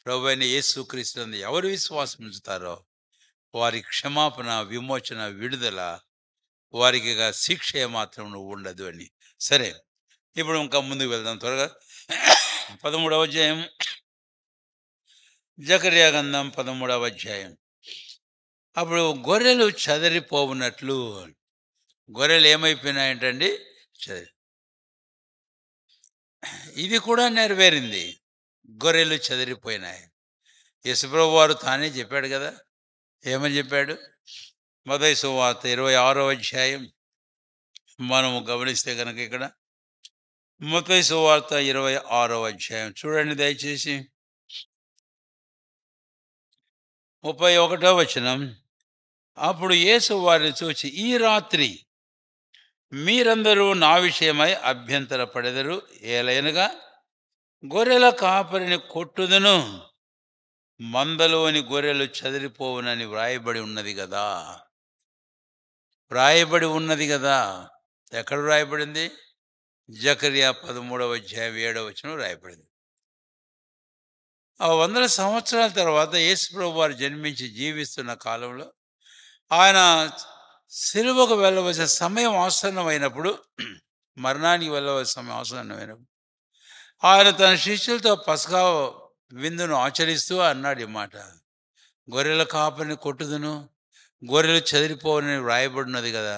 ప్రభువైన యేసుక్రీస్తు ఎవరు విశ్వాసం ఉంచుతారో వారి క్షమాపణ, విమోచన, విడుదల, వారికి శిక్ష మాత్రం ఉండదు అని. సరే, ఇప్పుడు ఇంకా ముందుకు వెళ్దాం త్వరగా. 13వ అధ్యాయం, జకర్యా గ్రంథం 13వ అధ్యాయం. అప్పుడు గొర్రెలు చెదరిపోవునట్లు, గొర్రెలు ఏమైపోయినాయంటండి? ఇది కూడా నెరవేరింది. గొర్రెలు చెదిరిపోయినాయి. యేసుప్రభు వారు తానే చెప్పాడు కదా. ఏమని చెప్పాడు? మత్తయి సువార్త 26వ అధ్యాయం మనము గమనిస్తే కనుక, ఇక్కడ మత్తయి సువార్త 26వ అధ్యాయం చూడండి దయచేసి. 31వ వచనం. అప్పుడు యేసు వారిని చూచి, ఈ రాత్రి మీరందరూ నా విషయమై అభ్యంతర పడెదరు. ఏలైనగా గొర్రెల కాపరిని కొట్టుదును, మందలోని గొర్రెలు చెదిరిపోవునని వ్రాయబడి ఉన్నది కదా. వ్రాయబడి ఉన్నది కదా. ఎక్కడ వ్రాయబడింది? జకర్యా 13వ అధ్యాయం 7వ వచనం వ్రాయబడింది. ఆ 100 సంవత్సరాల తర్వాత యేసుప్రభు వారు జన్మించి జీవిస్తున్న కాలంలో ఆయన సిలువకు వెళ్ళవలసిన సమయం ఆసన్నమైనప్పుడు, మరణానికి వెళ్ళవలసిన సమయం ఆసన్నమైనప్పుడు ఆయన తన శిష్యులతో పస్కా విందును ఆచరిస్తూ అన్నాడు ఈ మాట: గొర్రెల కాపరిని కొట్టుదును, గొర్రెలు చెదిరిపోవని వ్రాయబడినది కదా.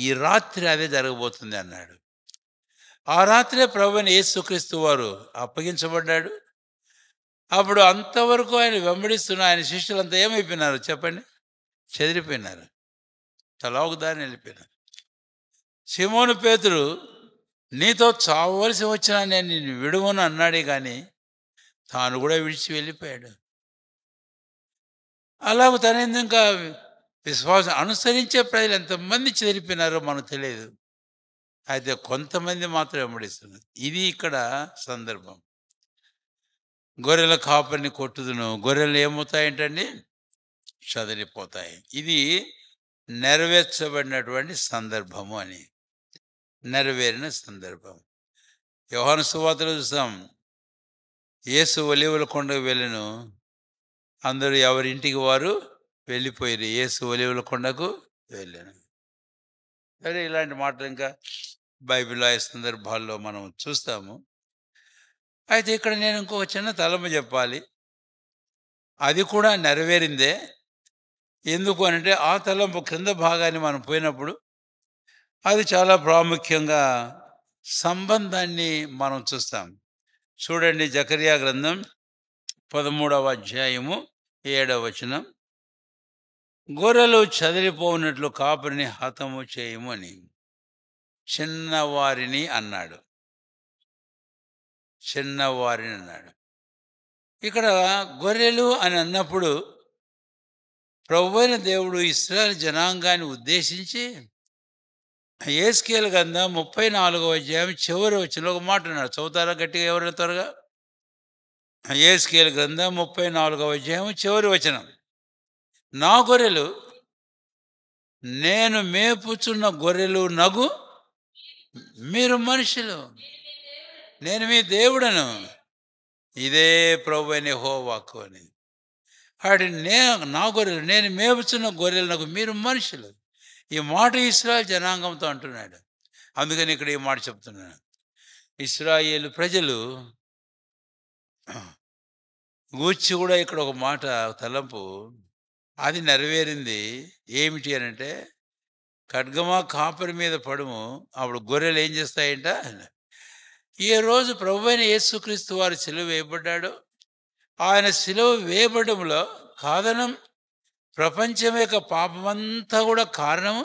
ఈ రాత్రి అదే జరగబోతుంది అన్నాడు. ఆ రాత్రే ప్రభువైన యేసుక్రీస్తు వారు అప్పగించబడ్డాడు. అప్పుడు అంతవరకు ఆయన వెంబడిస్తున్న ఆయన శిష్యులంతా ఏమైపోయినారు చెప్పండి? చెదిరిపోయినారు, తలాకు దారిని వెళ్ళిపోయినారు. సీమోను పేతురు, నీతో చావవలసి వచ్చినా నేను నిన్ను విడువను అన్నాడే కానీ తాను కూడా విడిచి వెళ్ళిపోయాడు. అలాగ తన ఇంకా విశ్వాసం అనుసరించే ప్రజలు ఎంతమంది చెదిరిపోయినారో మనకు తెలియదు. అయితే కొంతమంది మాత్రం వెంబడిస్తున్నారు. ఇది ఇక్కడ సందర్భం. గొర్రెల కాపరిని కొట్టుదును, గొర్రెలు ఏమవుతాయంటండి? చదిరిపోతాయి. ఇది నెరవేర్చబడినటువంటి సందర్భము అని. నెరవేరిన సందర్భం. యోహాను సువార్తలో చూస్తాం. యేసు ఒలీవల కొండకు వెళ్ళెను. అందరూ ఎవరింటికి వారు వెళ్ళిపోయిరి. యేసు ఒలీవల కొండకు వెళ్ళెను. సరే, ఇలాంటి మాటలు ఇంకా బైబిల్‌లో ఈ సందర్భాల్లో మనం చూస్తాము. అయితే ఇక్కడ నేను ఇంకొక చిన్న తలంపు చెప్పాలి. అది కూడా నెరవేరిందే. ఎందుకు అనంటే ఆ తలంపు క్రింద భాగాన్ని మనం పోయినప్పుడు అది చాలా ప్రాముఖ్యంగా సంబంధాన్ని మనం చూస్తాం. చూడండి, జకర్యా గ్రంథం 13వ అధ్యాయము 7వ వచనం. గొర్రెలు చదిరిపోవునట్లు కాపరిని హతము చేయము అని చిన్నవారిని అన్నాడు. చిన్నవారిని అన్నాడు. ఇక్కడ గొర్రెలు అని అన్నప్పుడు ప్రభువైన దేవుడు ఇశ్రాయేలు జనాంగాన్ని ఉద్దేశించి యెహెజ్కేలు గ్రంథం 34వ అధ్యాయం చివరి వచనంలో ఒక మాట అన్నాడు. చదువుతారా గట్టిగా ఎవరైనా త్వరగా? యెహెజ్కేలు గ్రంథం 34వ అధ్యాయం చివరి వచనం. నా గొర్రెలు నేను మేపుచున్న గొర్రెలు నగు, మీరు మనుషులు, నేను మీ దేవుడను. ఇదే ప్రభువైన యెహోవా వాక్కు అని. వాటి నా గొర్రెలు నేను మేపుచున్న గొర్రెలు నగు, మీరు మనుషులు. ఈ మాట ఇశ్రాయేలు జనాంగంతో అంటున్నాడు. అందుకని ఇక్కడ ఈ మాట చెప్తున్నాను. ఇశ్రాయేలు ప్రజలు గూర్చి కూడా ఇక్కడ ఒక మాట తలంపు అది నెరవేరింది. ఏమిటి అనంటే, ఖడ్గమా కాపరి మీద పడుము, అప్పుడు గొర్రెలు ఏం చేస్తాయంట? ఏ రోజు ప్రభువైన యేసుక్రీస్తు వారు సిలువ వేయబడ్డాడో, ఆయన సిలువ వేయబడంలో కారణం ప్రపంచం యొక్క పాపమంతా కూడా కారణము.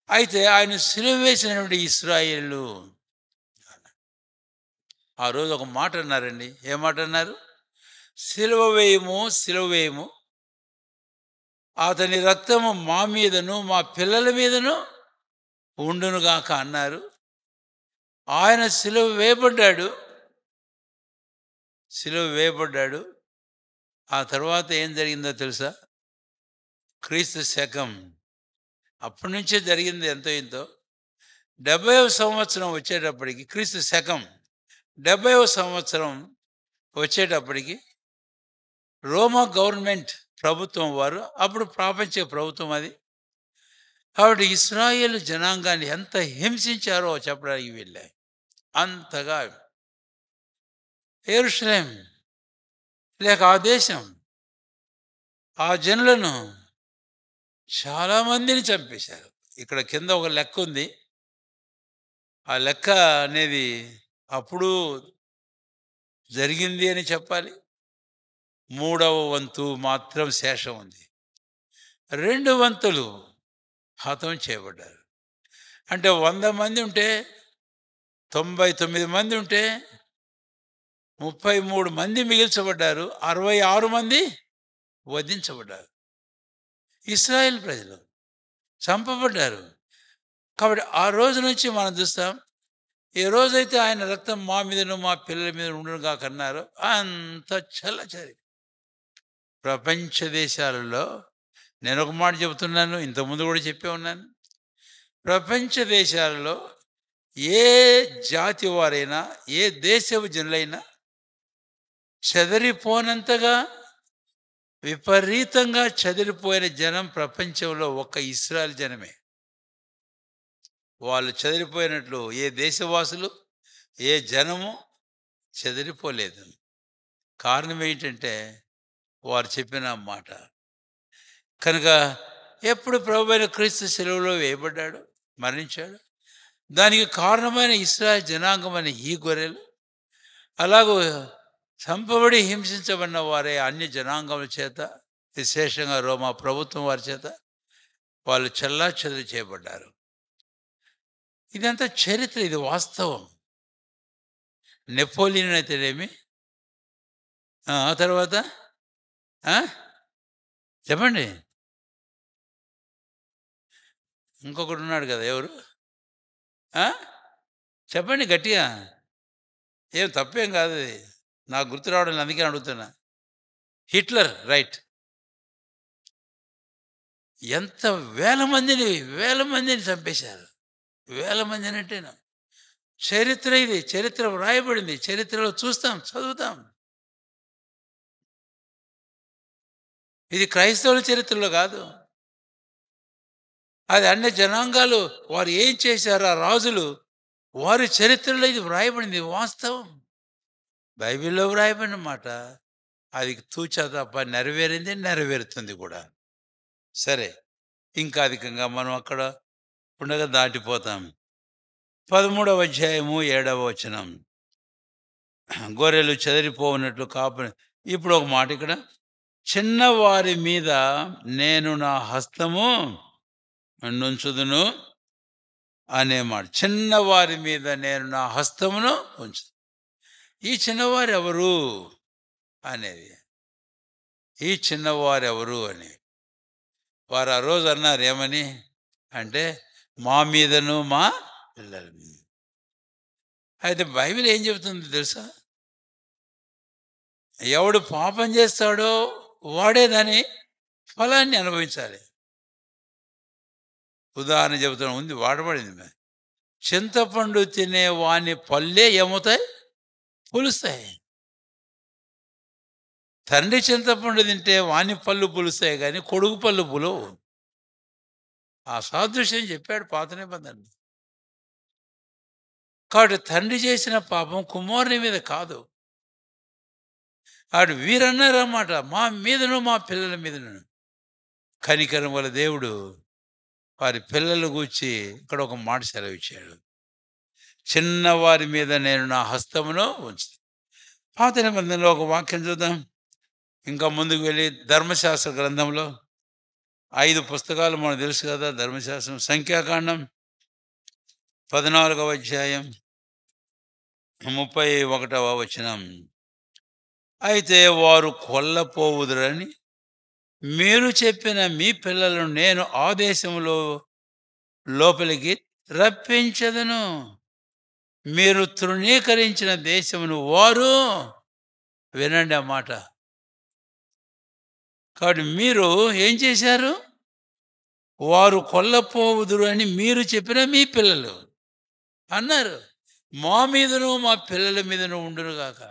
అయితే ఆయన సిలువ వేసినటువంటి ఇశ్రాయేలు ఆ రోజు ఒక మాట అన్నారండి. ఏ మాట అన్నారు? సిలువ వేయము, సిలువ వేయము, అతని రక్తము మా మీదను మా పిల్లల మీదను ఉండునుగాక అన్నారు. ఆయన సిలువ వేయబడ్డాడు. సిలువ వేయబడ్డాడు. ఆ తర్వాత ఏం జరిగిందో తెలుసా? క్రీస్తు శకం అప్పటి నుంచే జరిగింది ఎంతో ఇంతో. 70వ సంవత్సరం వచ్చేటప్పటికి, క్రీస్తు శకం 70వ సంవత్సరం వచ్చేటప్పటికి రోమా గవర్నమెంట్ ప్రభుత్వం వారు, అప్పుడు ప్రాపంచిక ప్రభుత్వం అది. కాబట్టి ఇశ్రాయేలు జనాంగాన్ని ఎంత హింసించారో చెప్పడానికి వెళ్ళాయి. అంతగా యెరూషలేం లేక ఆ దేశం, ఆ జనులను చాలామందిని చంపేశారు. ఇక్కడ కింద ఒక లెక్క ఉంది. ఆ లెక్క అనేది అప్పుడు జరిగింది అని చెప్పాలి. 3వ వంతు మాత్రం శేషం ఉంది. 2 వంతులు హతం చేయబడ్డారు. అంటే 100 మంది ఉంటే 99 మంది ఉంటే 33 మంది మిగిల్చబడ్డారు. 66 మంది వధించబడ్డారు. ఇశ్రాయేల్ ప్రజలు చంపబడ్డారు. కాబట్టి ఆ రోజు నుంచి మనం చూస్తాం, ఏ రోజైతే ఆయన రక్తం మా మీదను మా పిల్లల మీద ఉండునుగా కన్నారో అంత చల్లచరి. ప్రపంచ దేశాలలో నేను ఒక మాట చెబుతున్నాను, ఇంతకుముందు కూడా చెప్పే ఉన్నాను. ప్రపంచ దేశాలలో ఏ జాతి వారైనా, ఏ దేశపు జనులైనా చెదరిపోనంతగా విపరీతంగా చెదిరిపోయిన జనం ప్రపంచంలో ఒక్క ఇశ్రాయేల్ జనమే. వాళ్ళు చెదిరిపోయినట్లు ఏ దేశవాసులు, ఏ జనము చెదిరిపోలేదు. కారణం ఏంటంటే వారు చెప్పిన మాట. కనుక ఎప్పుడు ప్రభువైన క్రీస్తు శిలువలో వేయబడ్డాడు, మరణించాడు, దానికి కారణమైన ఇశ్రాయేల్ జనాంగమైన ఈ గొర్రెలు, అలాగూ చంపబడి హింసించబడిన వారే అన్య జనాంగముల చేత, విశేషంగా రోమా ప్రభుత్వం వారి చేత వాళ్ళు చెల్లాచెదరు చేయబడ్డారు. ఇదంతా చరిత్ర, ఇది వాస్తవం. నెపోలియన్ అయితేనేమి, ఆ తర్వాత చెప్పండి, ఇంకొకడు ఉన్నాడు కదా, ఎవరు? చెప్పండి గట్టిగా. ఏం తప్పేం కాదు అది. నాకు గుర్తు రావడం లేదు, అందుకే అడుగుతున్నా. Hitler, right. ఎంత వేల మందిని చంపేశారు. వేల మందినంటేను. చరిత్ర ఇది. చరిత్ర వ్రాయబడింది. చరిత్రలో చూస్తాం, చదువుతాం. ఇది క్రైస్తవుల చరిత్రలో కాదు. అది అన్ని జనాంగాలు వారు ఏం చేశారు, ఆ రాజులు వారి చరిత్రలో ఇది వ్రాయబడింది, వాస్తవం. బైబిల్‌లో వ్రాయబడిన మాట. అది తూచా తప్ప నెరవేరింది, నెరవేరుతుంది కూడా. సరే, ఇంకా అధికంగా మనం అక్కడ ఉండగా దాటిపోతాం. 13వ అధ్యాయము 7వ వచనం. గొర్రెలు చెదిరిపోవునట్లు కాపరి. ఇప్పుడు ఒక మాట ఇక్కడ. చిన్నవారి మీద నేను నా హస్తము నుంచుదును అనే మాట. చిన్నవారి మీద నేను నా హస్తమును ఉంచు. ఈ చిన్నవారు ఎవరు అనేది. ఈ చిన్నవారు ఎవరు అని వారు ఆ రోజు అన్నారు. ఏమని అంటే, మా మీదను మా పిల్లల మీద. అయితే బైబిల్ ఏం చెబుతుంది తెలుసా? ఎవడు పాపం చేస్తాడో వాడే దాని ఫలాన్ని అనుభవించాలి. ఉదాహరణ చెబుతాను, ఉంది వాడబడింది. చింతపండు తినే వాని పళ్ళే ఏమవుతాయి? పులుస్తాయి. తండ్రి చింతపండు తింటే వాని పళ్ళు పులుస్తాయి, కానీ కొడుకు పళ్ళు పులవు. ఆ సాదృశ్యం చెప్పాడు పాత నిబంధనలో. కాబట్టి తండ్రి చేసిన పాపం కుమారుని మీద కాదు. ఆడు వీరన్నారన్నమాట, మా మీదను మా పిల్లల మీదను. కనికరం వల్ల దేవుడు వారి పిల్లలు గూర్చి ఇక్కడ ఒక మాట సెలవిచ్చాడు. చిన్నవారి మీద నేను నా హస్తమును ఉంచుతాను. పాత నిబంధనలో ఒక వాక్యం చూద్దాం. ఇంకా ముందుకు వెళ్ళి ధర్మశాస్త్ర గ్రంథంలో 5 పుస్తకాలు మనకు తెలుసు కదా. ధర్మశాస్త్రం, సంఖ్యాకాండం 14వ అధ్యాయం 31వ వచనం. అయితే వారు కొల్లపోవుదురని మీరు చెప్పిన మీ పిల్లలను నేను ఆ దేశంలో లోపలికి రప్పించదను. మీరు తృణీకరించిన దేశమును వారు, వినండి ఆ మాట. కాబట్టి మీరు ఏం చేశారు? వారు కొల్లపోవుదురు అని మీరు చెప్పిన మీ పిల్లలు అన్నారు. మా మీదను మా పిల్లల మీదను ఉండునుగాక.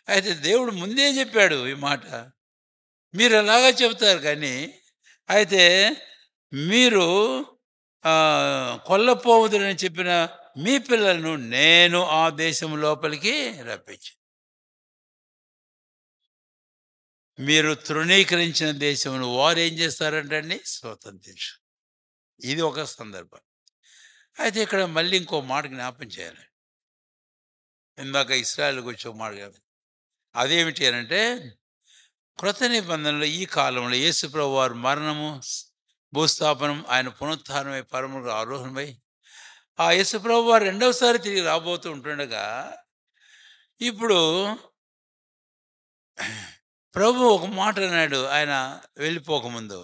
అయితే దేవుడు ముందే చెప్పాడు ఈ మాట. మీరు ఎలాగా చెబుతారు కానీ, అయితే మీరు కొల్లపోవుదురని చెప్పిన మీ పిల్లలను నేను ఆ దేశం లోపలికి రప్పించి, మీరు తృణీకరించిన దేశమును వారు ఏం చేస్తారంటండి? స్వతంత్రించు. ఇది ఒక సందర్భం. అయితే ఇక్కడ మళ్ళీ ఇంకో మాట జ్ఞాపం చేయాలి. ఇందాక ఇశ్రాయేలు గురించి ఒక మాట జ్ఞాపం. అదేమిటి అనంటే, క్రొత్త నిబంధనలో ఈ కాలంలో యేసు ప్రభువు వారు మరణము, భూస్థాపనం, ఆయన పునరుత్థానమై పరముకు ఆరోహణమై ఆ యేసు ప్రభువు వారు రెండవసారి తిరిగి రాబోతూ ఉంటుండగా, ఇప్పుడు ప్రభు ఒక మాట అన్నాడు ఆయన వెళ్ళిపోకముందు.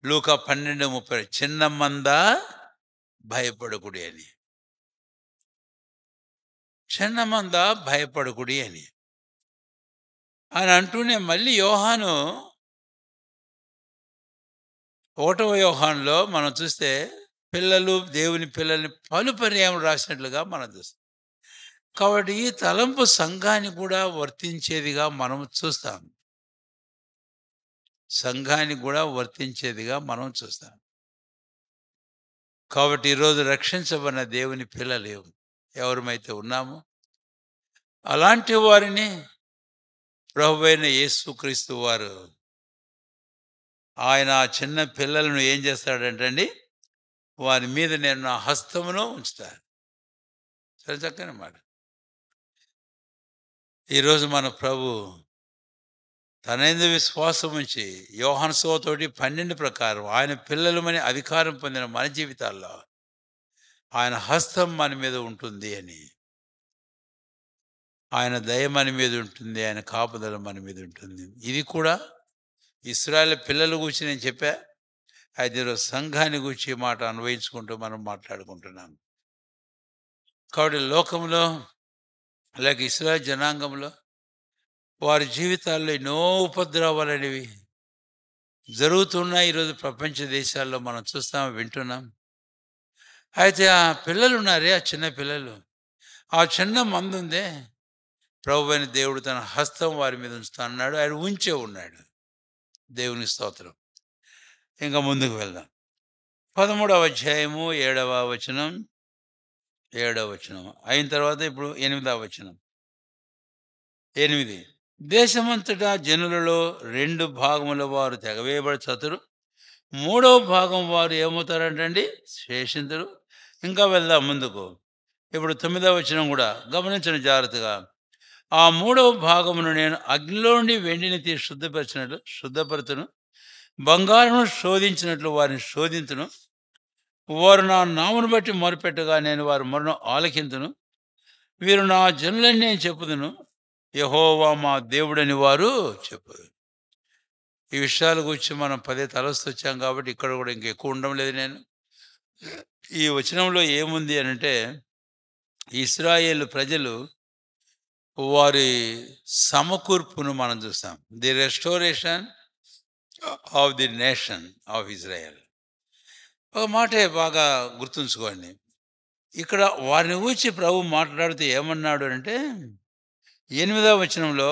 లూకా 12:30, చిన్న మంద భయపడకుడి అని. చిన్న మంద భయపడకుడి అని ఆయన అంటూనే మళ్ళీ యోహాను 1వ యోహానులో మనం చూస్తే పిల్లలు, దేవుని పిల్లల్ని పలు పర్యాయం రాసినట్లుగా మనం చూస్తాం. కాబట్టి ఈ తలంపు సంఘానికి కూడా వర్తించేదిగా మనం చూస్తాం. సంఘానికి కూడా వర్తించేదిగా మనం చూస్తాం. కాబట్టి ఈరోజు రక్షించబడిన దేవుని పిల్లలు ఎవరమైతే ఉన్నామో అలాంటి వారిని ప్రభువైన యేసుక్రీస్తు వారు ఆయన చిన్న పిల్లలను ఏం చేస్తాడంటండి? వారి మీద నేను నా హస్తమును ఉంచుతాను. చాలా చక్కని మాట. ఈరోజు మన ప్రభు తనైన విశ్వాసం ఉంచి యోహాను సువార్త 12 ప్రకారం ఆయన పిల్లలమని అధికారం పొందిన మన జీవితాల్లో ఆయన హస్తం మన మీద ఉంటుంది అని, ఆయన దయ మన మీద ఉంటుంది, ఆయన కాపుదల మన మీద ఉంటుంది. ఇది కూడా ఇశ్రాయేలు పిల్లల గురించి నేను చెప్పా. అయితే ఈరోజు సంఘాన్ని గురించి మాట అన్వయించుకుంటూ మనం మాట్లాడుకుంటున్నాం. కాబట్టి లోకంలో లేక ఇశ్రాయేలు జనాంగంలో వారి జీవితాల్లో ఎన్నో ఉపద్రవాలనేవి జరుగుతున్నాయి. ఈరోజు ప్రపంచ దేశాల్లో మనం చూస్తాం, వింటున్నాం. అయితే ఆ పిల్లలున్నారే, ఆ చిన్న పిల్లలు, ఆ చిన్న మందుందే, ప్రభువైన దేవుడు తన హస్తం వారి మీద ఉంచుతా అన్నాడు. ఆయన ఉంచే ఉన్నాడు. దేవుని స్తోత్రం. ఇంకా ముందుకు వెళ్దాం. 13వ అధ్యాయము 7వ వచనం, 7వ వచనం అయిన తర్వాత ఇప్పుడు 8వ వచనం. 8 దేశమంతటా జనులలో 2 భాగముల వారు తెగవేయబడి చతురు, మూడవ భాగం వారు ఏమవుతారంటండి? శేషింతురు. ఇంకా వెళ్దాం ముందుకు. ఇప్పుడు 9వ వచనం కూడా గమనించండి జాగ్రత్తగా. ఆ మూడవ భాగమును నేను అగ్నిలో నుండి వెండిని తీసి శుద్ధపరచును, బంగారమును శోధించినట్లు వారిని శోధింతును. వారు నా నామమును బట్టి మొరపెట్టగా నేను వారి మొరను ఆలకింతును. వీరు నా జనులని నేను చెప్పుదును, యెహోవా మా దేవుడని వారు చెప్పుదురు. ఈ విషయాల గురించి మనం పదే తలస్తొచ్చాం కాబట్టి ఇక్కడ కూడా ఇంకెక్కువ ఉండడం లేదు నేను. ఈ వచనంలో ఏముంది అనంటే, ఇశ్రాయేలు ప్రజలు వారి సమకూర్పును మనం చూస్తాం. The restoration of the nation of Israel. ఒక మాటే బాగా గుర్తుంచుకోండి. ఇక్కడ వారిని గూర్చి ప్రభు మాట్లాడుతూ ఏమన్నాడు అంటే, 8వ వచనంలో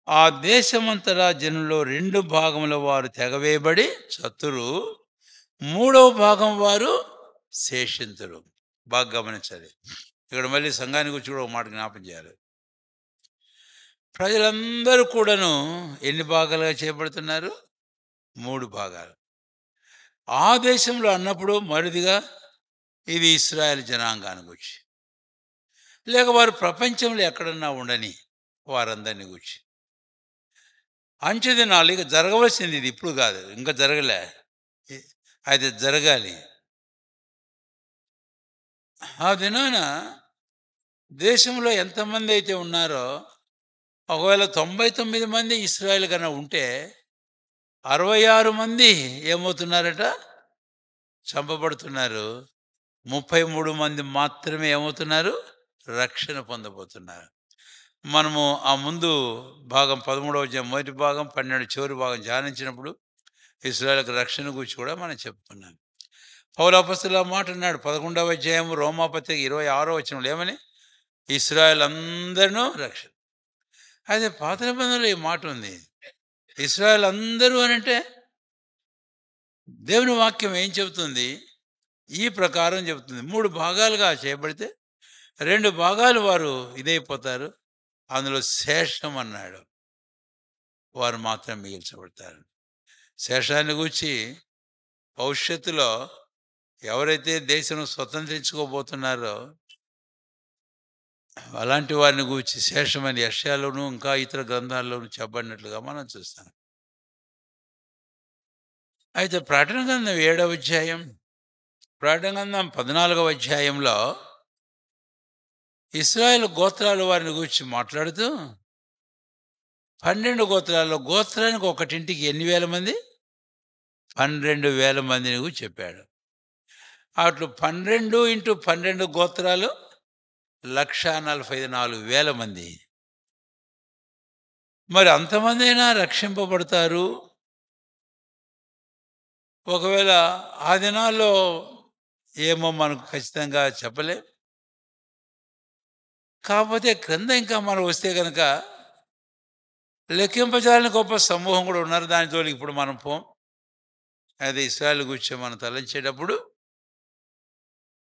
ఆ దేశమంతటా జనుల్లో 2 భాగముల వారు తెగవేయబడి చతురు, మూడవ భాగం వారు శేషింతురు. బాగా గమనించాలి. ఇక్కడ మళ్ళీ సంఘాన్ని గురించి కూడా ఒక మాట జ్ఞాపం చేయాలి. ప్రజలందరూ కూడాను ఎన్ని భాగాలుగా చేయబడుతున్నారు? 3 భాగాలు. ఆ దేశంలో అన్నప్పుడు మరుదిగా ఇది ఇశ్రాయేలు జనాంగాన్ని గూర్చి, లేక వారు ప్రపంచంలో ఎక్కడన్నా ఉండని వారందరిని గూర్చి. అంచెదినాలు ఇక జరగవలసింది, ఇది ఇప్పుడు కాదు, ఇంకా జరగలే, అది జరగాలి. ఆ దినాన దేశంలో ఎంతమంది అయితే ఉన్నారో, ఒకవేళ 99 మంది ఇశ్రాయేలు కన్నా ఉంటే 66 మంది ఏమవుతున్నారట? చంపబడుతున్నారు. 33 మంది మాత్రమే ఏమవుతున్నారు? రక్షణ పొందబోతున్నారు. మనము ఆ ముందు భాగం 13వ అధ్యాయం మొదటి భాగం, 12 చివరి భాగం ధ్యానించినప్పుడు ఇశ్రాయేలుకు రక్షణ గురించి కూడా మనం చెప్పుకున్నాం. పౌలు అపొస్తలుడు ఆ మాట అన్నాడు 11వ అధ్యాయం రోమాపత్రిక 26వ వచనంలో ఏమని? ఇశ్రాయేలు అందరూ రక్షణ. అయితే పాత నిబంధనలో ఈ మాట ఉంది. ఇశ్రాయేలు అందరూ అనంటే దేవుని వాక్యం ఏం చెబుతుంది? ఈ ప్రకారం చెబుతుంది. 3 భాగాలుగా చేయబడితే 2 భాగాలు వారు ఇదైపోతారు. అందులో శేషం అన్నాడు, వారు మాత్రం మిగిల్చబడతారు. శేషాన్ని గూర్చి భవిష్యత్తులో ఎవరైతే దేశం స్వతంత్రించుకోబోతున్నారో అలాంటి వారిని గూర్చి శేషమని యెషయాలోను ఇంకా ఇతర గ్రంథాల్లోనూ చెప్పబడినట్లుగా మనం చూస్తాం. అయితే ప్రకటన గ్రంథం 7వ అధ్యాయం, ప్రకటన గ్రంథం 14వ అధ్యాయంలో ఇశ్రాయేలు గోత్రాల వారిని గురించి మాట్లాడుతూ 12 గోత్రాల్లో గోత్రానికి ఒకటింటికి ఎన్ని వేల మంది? 12,000 మందిని గురించి చెప్పాడు. అట్లు 12 ఇంటూ 12 గోత్రాలు 1,44,000 మంది. మరి అంతమంది అయినా రక్షింపబడతారు. ఒకవేళ ఆ దినాల్లో ఏమో మనకు ఖచ్చితంగా చెప్పలేం. కాకపోతే క్రింద ఇంకా మనం వస్తే కనుక లెక్కింపజాలని గొప్ప సమూహం కూడా ఉన్నారు. దాని జోలికి ఇప్పుడు మనం పోం. అది ఇశ్రాయేలు గురించి మనం తలంచేటప్పుడు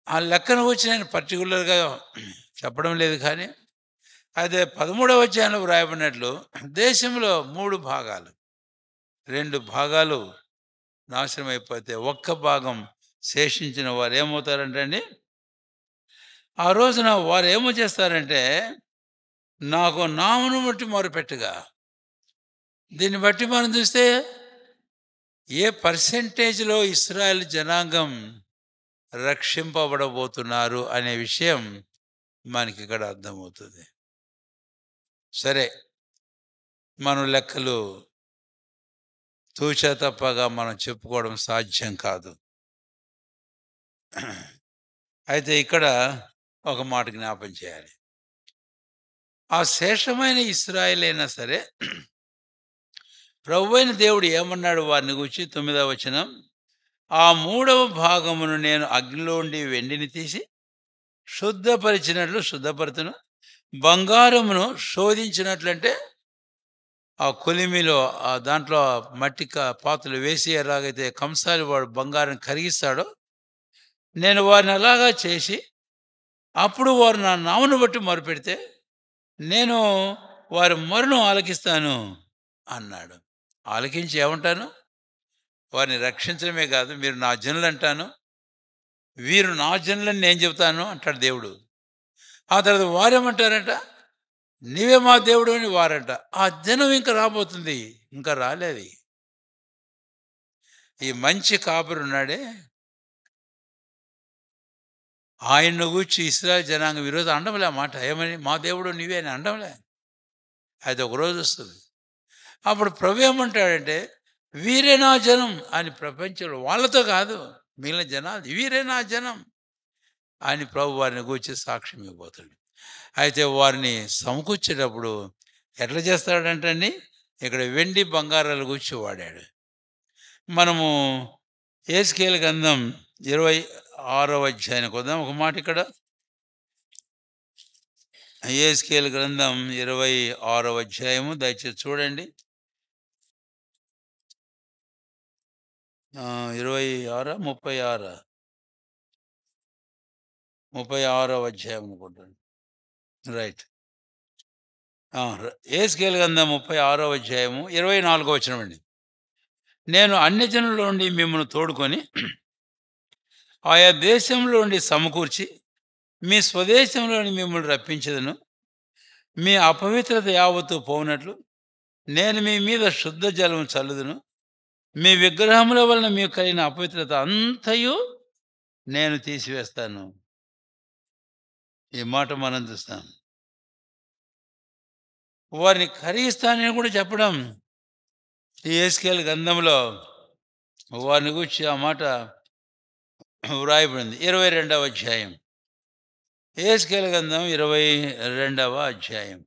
ఆ లెక్కను గురించి నేను పర్టికులర్గా చెప్పడం లేదు. కానీ అదే 13వ అధ్యాయంలో వ్రాయబడినట్లు దేశంలో 3 భాగాలు, 2 భాగాలు నాశనం అయిపోతే ఒక్క భాగం శేషించిన వారు ఏమవుతారంటే అండి, ఆ రోజున వారు ఏమో చేస్తారంటే, నాకు నామను బట్టి మొరపెట్టుగా. దీన్ని బట్టి మనం చూస్తే ఏ పర్సెంటేజ్లో ఇశ్రాయేల్ జనాంగం రక్షింపబడబోతున్నారు అనే విషయం మనకి ఇక్కడ అర్థమవుతుంది. సరే, మనం లెక్కలు తూచా తప్పగా మనం చెప్పుకోవడం సాధ్యం కాదు. అయితే ఇక్కడ ఒక మాట జ్ఞాపం చేయాలి. ఆ శేషమైన ఇశ్రాయేలు అయినా సరే ప్రభువైన దేవుడు ఏమన్నాడు వారిని గూర్చి 9వ వచనం, ఆ మూడవ భాగమును నేను అగ్నిలోండి వెండిని తీసి శుద్ధపరిచినట్లు శుద్ధపరచును, బంగారమును శోధించినట్లంటే ఆ కొలిమిలో దాంట్లో మట్టి పాత్రలు వేసి ఎలాగైతే కంసాలి వాడు బంగారం కరిగిస్తాడో నేను వారిని అలాగా చేసి అప్పుడు వారు నా నామను బట్టి మొరపెడితే నేను వారి మొరను ఆలకిస్తాను అన్నాడు. ఆలకించి ఏమంటాను? వారిని రక్షించడమే కాదు, మీరు నా జనులు అంటాను, వీరు నా జనులని నేను చెబుతాను అంటాడు దేవుడు. ఆ తర్వాత వారేమంటారంట, నీవే మా దేవుడు అని వారంట. ఆ దినం ఇంకా రాబోతుంది, ఇంకా రాలేదు. ఈ మంచి కాపురున్నాడే, ఆయన్ను గూర్చి ఇశ్రాయేలు జనాంగం ఈరోజు అండంలే ఆ మాట. ఏమని? మా దేవుడు నీవే అని అండంలే. అది ఒక రోజు వస్తుంది. అప్పుడు ప్రభు ఏమంటాడంటే, వీరే నా జనం అని ప్రపంచంలో వాళ్ళతో కాదు, మిగిలిన జనాలు వీరే నా జనం అని ప్రభు వారిని గూర్చి సాక్ష్యం ఇవ్వబోతాడు. అయితే వారిని సమకూర్చేటప్పుడు ఎట్లా చేస్తాడంటండి, ఇక్కడ వెండి బంగారాల గురించి వాడాడు. మనము యేస్కేలు గ్రంథం 26వ అధ్యాయానికి వద్దాం. ఒక మాట ఇక్కడ, యేస్కేలు గ్రంథం 26వ అధ్యాయము దయచేసి చూడండి. 26 36 36వ అధ్యాయం అనుకుంటాను. రైట్. యేస్కేలు గ్రంథం 36వ అధ్యాయము 24వ వచనం అండి. నేను అన్యజనుల నుండి మిమ్మల్ని తోడుకొని ఆయా దేశంలో నుండి సమకూర్చి మీ స్వదేశంలోని మిమ్మల్ని రప్పించదను. మీ అపవిత్రత యావత్తు పోనట్లు నేను మీ మీద శుద్ధ జలం చల్లుదును. మీ విగ్రహముల వలన మీకు కలిగిన అపవిత్రత అంతయు నేను తీసివేస్తాను. ఈ మాట మనం చూస్తాం. వారిని కరిగిస్తానని కూడా చెప్పడం ఈ యేస్కేలు గ్రంథంలో వారిని గురించి ఆ మాట వ్రాయబడింది. 22వ అధ్యాయం, యేస్కేలు గ్రంథం 22వ అధ్యాయం.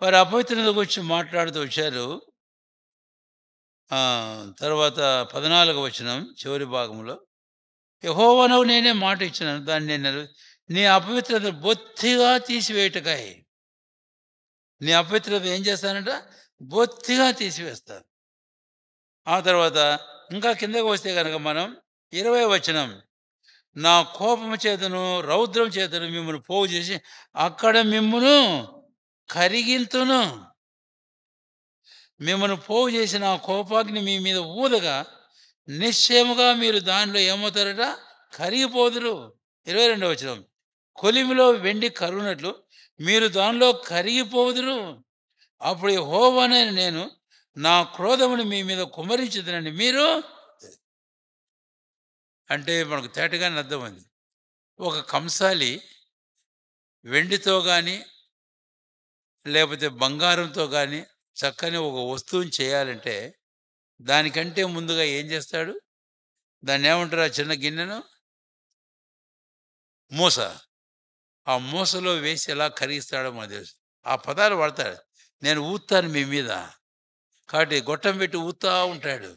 వారి అపవిత్రత గురించి మాట్లాడుతూ వచ్చారు. తర్వాత 14వ వచనం చివరి భాగంలో, యెహోవాను నేనే మాట ఇచ్చినాను, దాన్ని నేను నీ అపవిత్రత బొత్తిగా తీసివేయటకై. నీ అపవిత్రత ఏం చేస్తానంట? బొత్తిగా తీసివేస్తాను. ఆ తర్వాత ఇంకా కిందకు వస్తే కనుక మనం 20వ వచనం, నా కోపము చేతను రౌద్రం చేతను మిమ్మల్ని పోగు చేసి అక్కడ మిమ్మును కరిగింతును. మిమ్మల్ని పోగు చేసిన ఆ కోపాగ్ని మీ మీద ఊదగా నిశ్చయముగా మీరు దానిలో ఏమవుతారట? కరిగిపోదురు. 22వ వచనం, కొలిమిలో వెండి కరుగునట్లు మీరు దానిలో కరిగిపోదురు. అప్పుడు యెహోవానైన నేను నా క్రోధమును మీ మీద కుమ్మరించుదనని మీరు. అంటే మనకు తేటగానే అర్థమైంది. ఒక కంసాలి వెండితో కానీ లేకపోతే బంగారంతో కానీ చక్కని ఒక వస్తువుని చేయాలంటే దానికంటే ముందుగా ఏం చేస్తాడు? దాన్ని ఏమంటారు? ఆ చిన్న గిన్నెను మూస. ఆ మూసలో వేసి ఎలా కరిగిస్తాడో మనకు తెలుసు. ఆ పదాలు వాడతాడు. నేను ఊతాను మీ మీద, కాబట్టి గొట్టం పెట్టి ఊతా ఉంటాడు.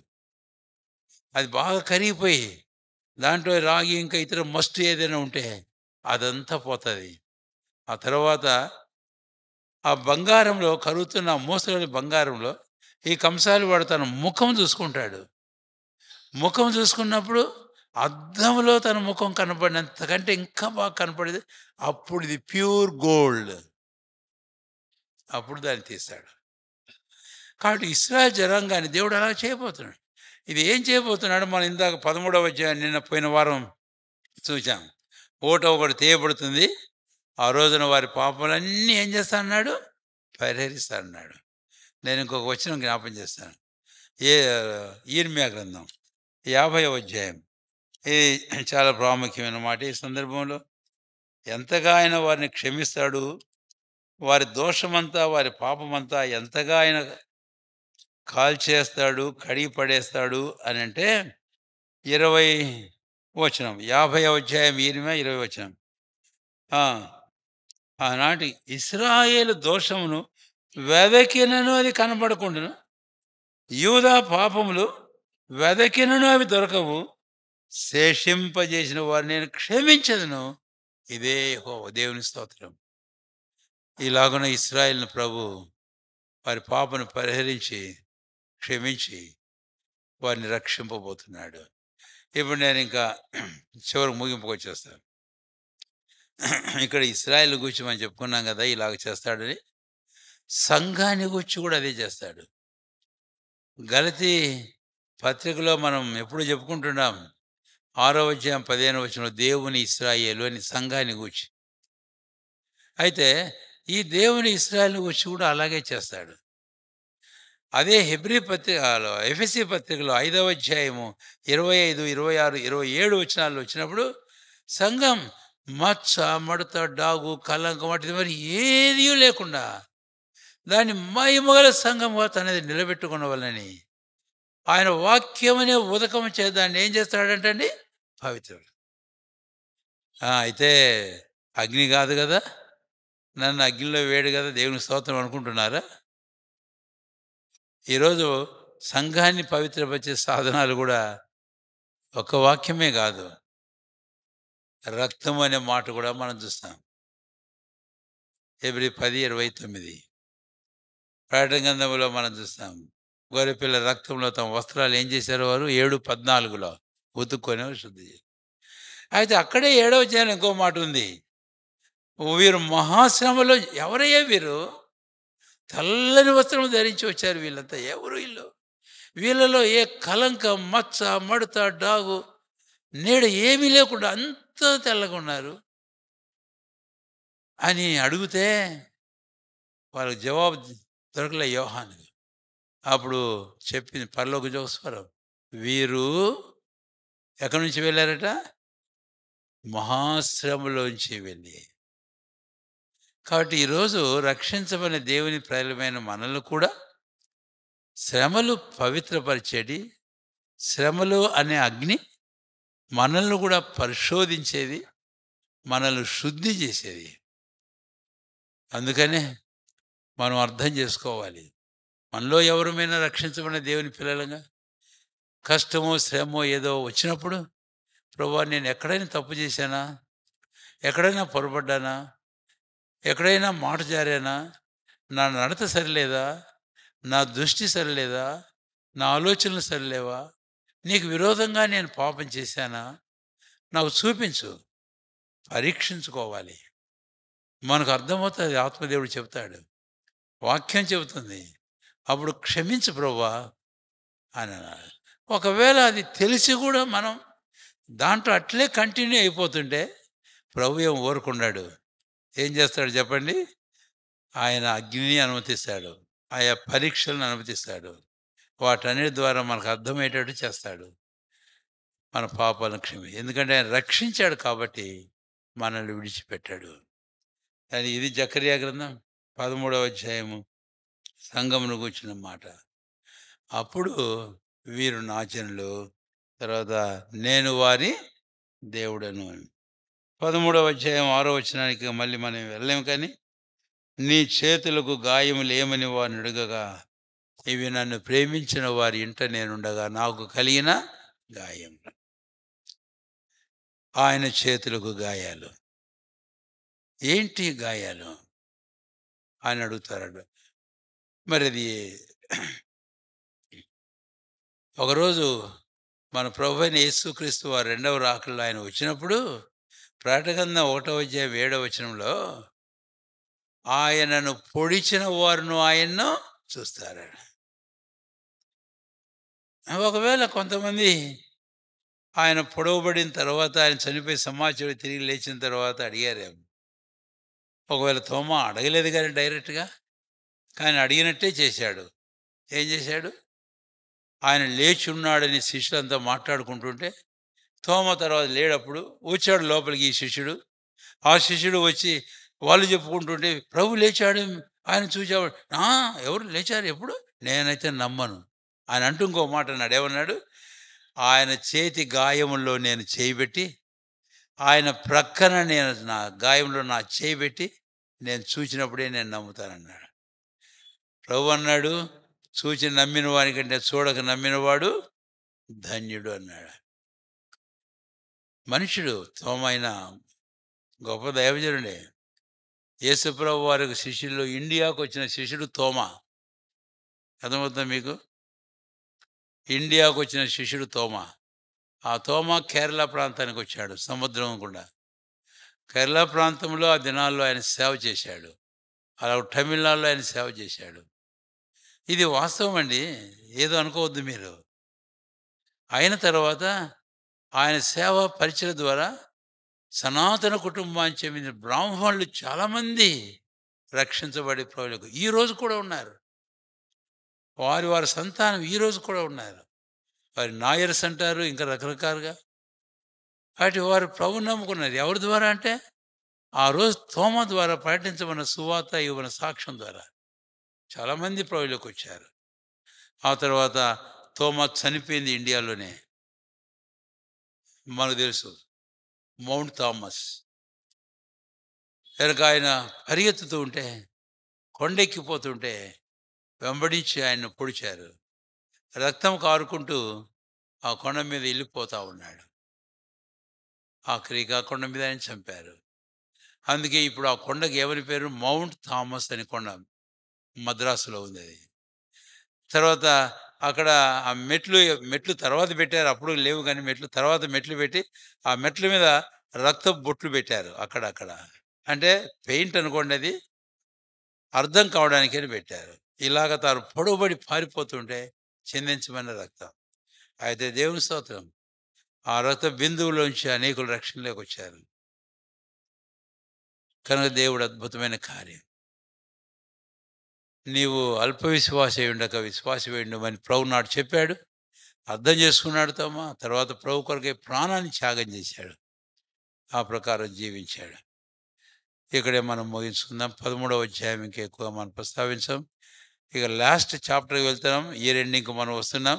అది బాగా కరిగిపోయి దాంట్లో రాగి ఇంకా ఇతర మస్టు ఏదైనా ఉంటే అదంతా పోతుంది. ఆ తర్వాత ఆ బంగారంలో కరుగుతున్న మూసలోని బంగారంలో ఈ కంసాలి వాడు తన ముఖం చూసుకుంటాడు. ముఖం చూసుకున్నప్పుడు అద్దంలో తన ముఖం కనపడినంతకంటే ఇంకా బాగా కనపడేది. అప్పుడు ఇది ప్యూర్ గోల్డ్. అప్పుడు దాన్ని తీస్తాడు. కాబట్టి ఇశ్రాయేలు జనాంగాన్ని దేవుడు అలా చేయబోతున్నాడు. ఇది ఏం చేయబోతున్నాడు? మనం ఇందాక 13వ అధ్యాయం నిన్న పోయిన వారం చూసాం. ఓట ఒకటి తీయబడుతుంది. ఆ రోజున వారి పాపాలన్నీ ఏం చేస్తా అన్నాడు? పరిహరిస్తా అన్నాడు. నేను ఇంకొక వచనం జ్ఞాపం చేస్తాను. ఇర్మియా గ్రంథం 50వ అధ్యాయం. ఇది చాలా ప్రాముఖ్యమైన మాట. ఈ సందర్భంలో ఎంతగా ఆయన వారిని క్షమిస్తాడు, వారి దోషమంతా వారి పాపమంతా ఎంతగా ఆయన కాల్చేస్తాడు, కడిగి పడేస్తాడు అని అంటే 20 వచనం, 50వ అధ్యాయం ఇర్మియా 20 వచనం. ఆనాటి ఇశ్రాయేలు దోషమును వెదకినను అది కనబడకుండాను, యూదా పాపములు వెదకినను అవి దొరకవు, శేషింపజేసిన వారిని నేను క్షమించదును. ఇదే యెహోవా దేవుని స్తోత్రం. ఇలాగున ఇశ్రాయేలును ప్రభు వారి పాపను పరిహరించి క్షమించి వారిని రక్షింపబోతున్నాడు. ఇప్పుడు నేను ఇంకా చివరికి ముగింపుకు వచ్చేస్తాను. ఇక్కడ ఇశ్రాయేలు గురించి మనం చెప్పుకున్నాం కదా, ఇలాగ చేస్తాడని. సంఘాన్ని గురించి కూడా అదే చేస్తాడు. గలతీ పత్రికలో మనం ఎప్పుడు చెప్పుకుంటున్నాం, 6వ అధ్యాయం 15వ వచనంలో దేవుని ఇశ్రాయేలు అని సంఘాన్ని గూర్చి. అయితే ఈ దేవుని ఇశ్రాయేలుని గూర్చి కూడా అలాగే చేస్తాడు. అదే హెబ్రీ పత్రికలో, ఎఫెసీ పత్రికలో 5వ అధ్యాయము 25, 26, 27 వచనాల్లో వచ్చినప్పుడు సంఘం మచ్చ, మడత, డాగు, కలంకం వాటి మరి ఏదీ లేకుండా దాన్ని మహిమగల సంఘముగా తనది నిలబెట్టుకున్న వల్లని ఆయన వాక్యం అనే ఉదకం చేత దాన్ని ఏం చేస్తాడంటండి, పవిత్రుడు. అయితే అగ్ని కాదు కదా, నన్ను అగ్నిలో వేడు కదా దేవుని స్తోత్రం అనుకుంటున్నారా? ఈరోజు సంఘాన్ని పవిత్రపరిచే సాధనాలు కూడా ఒక వాక్యమే కాదు, రక్తం అనే మాట కూడా మనం చూస్తాం. హెబ్రీ 10:29 ప్రకటన గ్రంథంలో మనం చూస్తాం. గొర్రెపిల్ల రక్తంలో తమ వస్త్రాలు ఏం చేశారు వారు? 7:14 ఉతుక్కొని శుద్ధి చేశారు. అయితే అక్కడే 7వ అధ్యాయంలో ఇంకో మాట ఉంది. వీరు మహాశ్రమలో, ఎవరయ్యా వీరు? తెల్లని వస్త్రం ధరించి వచ్చారు వీళ్ళంతా. ఎవరు వీళ్ళు? వీళ్ళలో ఏ కలంకం, మచ్చ, మడత, డాగు, నీడ ఏమీ లేకుండా అంతా తెల్లగా ఉన్నారు అని అడిగితే వాళ్ళకి జవాబు దొరకలే యోహాను. అప్పుడు చెప్పింది పరలోక జోస్వరం, వీరు ఎక్కడి నుంచి వెళ్ళారట? మహాశ్రమలోంచి వెళ్ళి. కాబట్టి ఈరోజు రక్షించబడిన దేవుని ప్రజలమైన మనల్ని కూడా శ్రమలు పవిత్రపరిచేది, శ్రమలు అనే అగ్ని మనల్ని కూడా పరిశోధించేది, మనల్ని శుద్ధి చేసేది. అందుకనే మనం అర్థం చేసుకోవాలి, మనలో ఎవరమైనా రక్షించబడిన దేవుని పిల్లలుగా కష్టమో శ్రమో ఏదో వచ్చినప్పుడు, ప్రభువా నేను ఎక్కడైనా తప్పు చేశానా, ఎక్కడైనా పొరపడ్డానా, ఎక్కడైనా మాట జారానా, నా నడత సరిలేదా, నా దృష్టి సరిలేదా, నా ఆలోచనలు సరిలేవా, నీకు విరోధంగా నేను పాపం చేశానా, నాకు చూపించు. పరీక్షించుకోవాలి. మనకు అర్థమవుతుంది, ఆత్మదేవుడు చెప్తాడు, వాక్యం చెబుతుంది. అప్పుడు క్షమించు ప్రభువా అని అన్నారు. ఒకవేళ అది తెలిసి కూడా మనం దాంట్లో అట్లే కంటిన్యూ అయిపోతుంటే ప్రభు ఏం ఊరుకున్నాడు, ఏం చేస్తాడు చెప్పండి? ఆయన అగ్నిని అనుమతిస్తాడు, ఆయా పరీక్షలను అనుమతిస్తాడు. వాటన్నిటి ద్వారా మనకు అర్థమయ్యేటట్టు చేస్తాడు, మన పాపాలను ఎందుకంటే ఆయన రక్షించాడు కాబట్టి మనల్ని విడిచిపెట్టాడు. అని ఇది జకర్యా గ్రంథం 13వ అధ్యాయము సంఘమును కూర్చున్న మాట. అప్పుడు వీరు నా జనులు, తర్వాత నేను వారి దేవుడను. 13వ అధ్యాయం 6వ వచనానికి మళ్ళీ మనం వెళ్ళలేము. కానీ నీ చేతులకు గాయములు ఏమని వారిని అడగగా, ఇవి నన్ను ప్రేమించిన వారి ఇంట నేనుండగా నాకు కలిగిన గాయం. ఆయన చేతులకు గాయాలు. ఏంటి గాయాలు అని అడుగుతారు. మరి అది ఒకరోజు మన ప్రభు అయిన యేసుక్రీస్తు వారు 2వ రాకడలో ఆయన వచ్చినప్పుడు, ప్రకటన గ్రంథం 1వ అధ్యాయం 7వ వచనంలో, ఆయనను పొడిచిన వారును ఆయన్ను చూస్తారు. ఒకవేళ కొంతమంది ఆయన పొడవబడిన తర్వాత, ఆయన చనిపోయి సమాచారం తిరిగి లేచిన తర్వాత అడిగారేమో. ఒకవేళ తోమా అడగలేదు కానీ డైరెక్ట్గా, కానీ అడిగినట్టే చేశాడు. ఏం చేశాడు? ఆయన లేచి ఉన్నాడని శిష్యులంతా మాట్లాడుకుంటుంటే, తోమా తర్వాత లేడప్పుడు వచ్చాడు లోపలికి ఈ శిష్యుడు. ఆ శిష్యుడు వచ్చి వాళ్ళు చెప్పుకుంటుంటే, ప్రభు లేచాడు, ఆయన చూసాడు. ఎవరు లేచారు ఎప్పుడు? నేనైతే నమ్మను ఆయన అంటూ ఇంకో మాట అన్నాడు. ఏమన్నాడు? ఆయన చేతి గాయముల్లో నేను చేయిబెట్టి, ఆయన ప్రక్కన నేను నా గాయంలో నా చేయిబెట్టి, నేను చూచినప్పుడే నేను నమ్ముతానన్నాడు. ప్రభు అన్నాడు, చూచి నమ్మిన వానికంటే చూడక నమ్మినవాడు ధన్యుడు అన్నాడు. మనుషుడు తోమైన గొప్ప దైవజనుడే. యేసుప్రభు వారికి శిష్యుల్లో ఇండియాకు వచ్చిన శిష్యుడు తోమా. అర్థమవుతుందా మీకు? ఇండియాకు వచ్చిన శిష్యుడు తోమా. ఆ తోమా కేరళ ప్రాంతానికి వచ్చాడు సముద్రం గుండా. కేరళ ప్రాంతంలో ఆ దినాల్లో ఆయన సేవ చేశాడు. అలా తమిళనాడులో ఆయన సేవ చేశాడు. ఇది వాస్తవం అండి, ఏదో అనుకోవద్దు మీరు. అయిన తర్వాత ఆయన సేవ పరిచయం ద్వారా సనాతన కుటుంబానికి చెందిన బ్రాహ్మణులు చాలామంది రక్షించబడి ప్రభువులకు ఈరోజు కూడా ఉన్నారు. వారి సంతానం ఈరోజు కూడా ఉన్నారు. వారి నాయర్స్ అంటారు, ఇంకా రకరకాలుగా. వాటి వారు ప్రభువుని నమ్ముకున్నారు. ఎవరి ద్వారా అంటే ఆ రోజు తోమా ద్వారా ప్రకటించబడిన సువార్త ఇవ్వన సాక్ష్యం ద్వారా చాలామంది ప్రభువులోకి వచ్చారు. ఆ తర్వాత తోమా చనిపోయింది ఇండియాలోనే. మనకు తెలుసు, మౌంట్ థామస్. కనుక ఆయన పరిగెత్తుతూ ఉంటే, కొండెక్కిపోతుంటే వెంబడించి ఆయన్ను పొడిచారు. రక్తం కారుకుంటూ ఆ కొండ మీద వెళ్ళిపోతూ ఉన్నాడు. ఆఖరికి ఆ కొండ మీద ఆయన చంపారు. అందుకే ఇప్పుడు ఆ కొండకి ఎవరి పేరు? మౌంట్ థామస్ అని కొండ మద్రాసులో ఉంది అది. తర్వాత అక్కడ ఆ మెట్లు తర్వాత పెట్టారు. అప్పుడు లేవు కానీ మెట్లు పెట్టి ఆ మెట్ల మీద రక్తపు బొట్లు పెట్టారు అక్కడక్కడ. అంటే పెయింట్ అనుకోండి, అది అర్థం కావడానికని పెట్టారు. ఇలాగ తాను పొడవుబడి పారిపోతుంటే చిందించమన్న రక్తం. అయితే దేవుని స్తోత్రం, ఆ రక్త బిందువులోంచి అనేకులు రక్షణలోకి వచ్చారు. కనుక దేవుడు అద్భుతమైన కార్యం. నీవు అల్ప విశ్వాసి ఉండక విశ్వాసి ఉండమని ప్రభు నాడు చెప్పాడు. అర్థం చేసుకున్నాడు తోమా. తర్వాత ప్రభు కొరకే ప్రాణాన్ని త్యాగం చేశాడు. ఆ ప్రకారం జీవించాడు. ఇక్కడే మనం ముగించుకుందాం. 13వ అధ్యాయం ఇంకా ఎక్కువ మనం ప్రస్తావించాం. ఇక లాస్ట్ చాప్టర్కి వెళ్తున్నాం. ఇయర్ ఎండింగ్కి మనం వస్తున్నాం.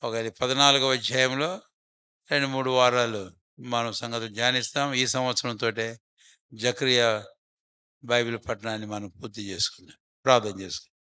ఒక 14వ అధ్యాయంలో 2-3 వారాలు మనం సంగతులు ధ్యానిస్తాం. ఈ సంవత్సరంతో జకరియా బైబిల్ పఠనాన్ని మనం పూర్తి చేసుకుందాం. ప్రార్థన చేసుకుందాం.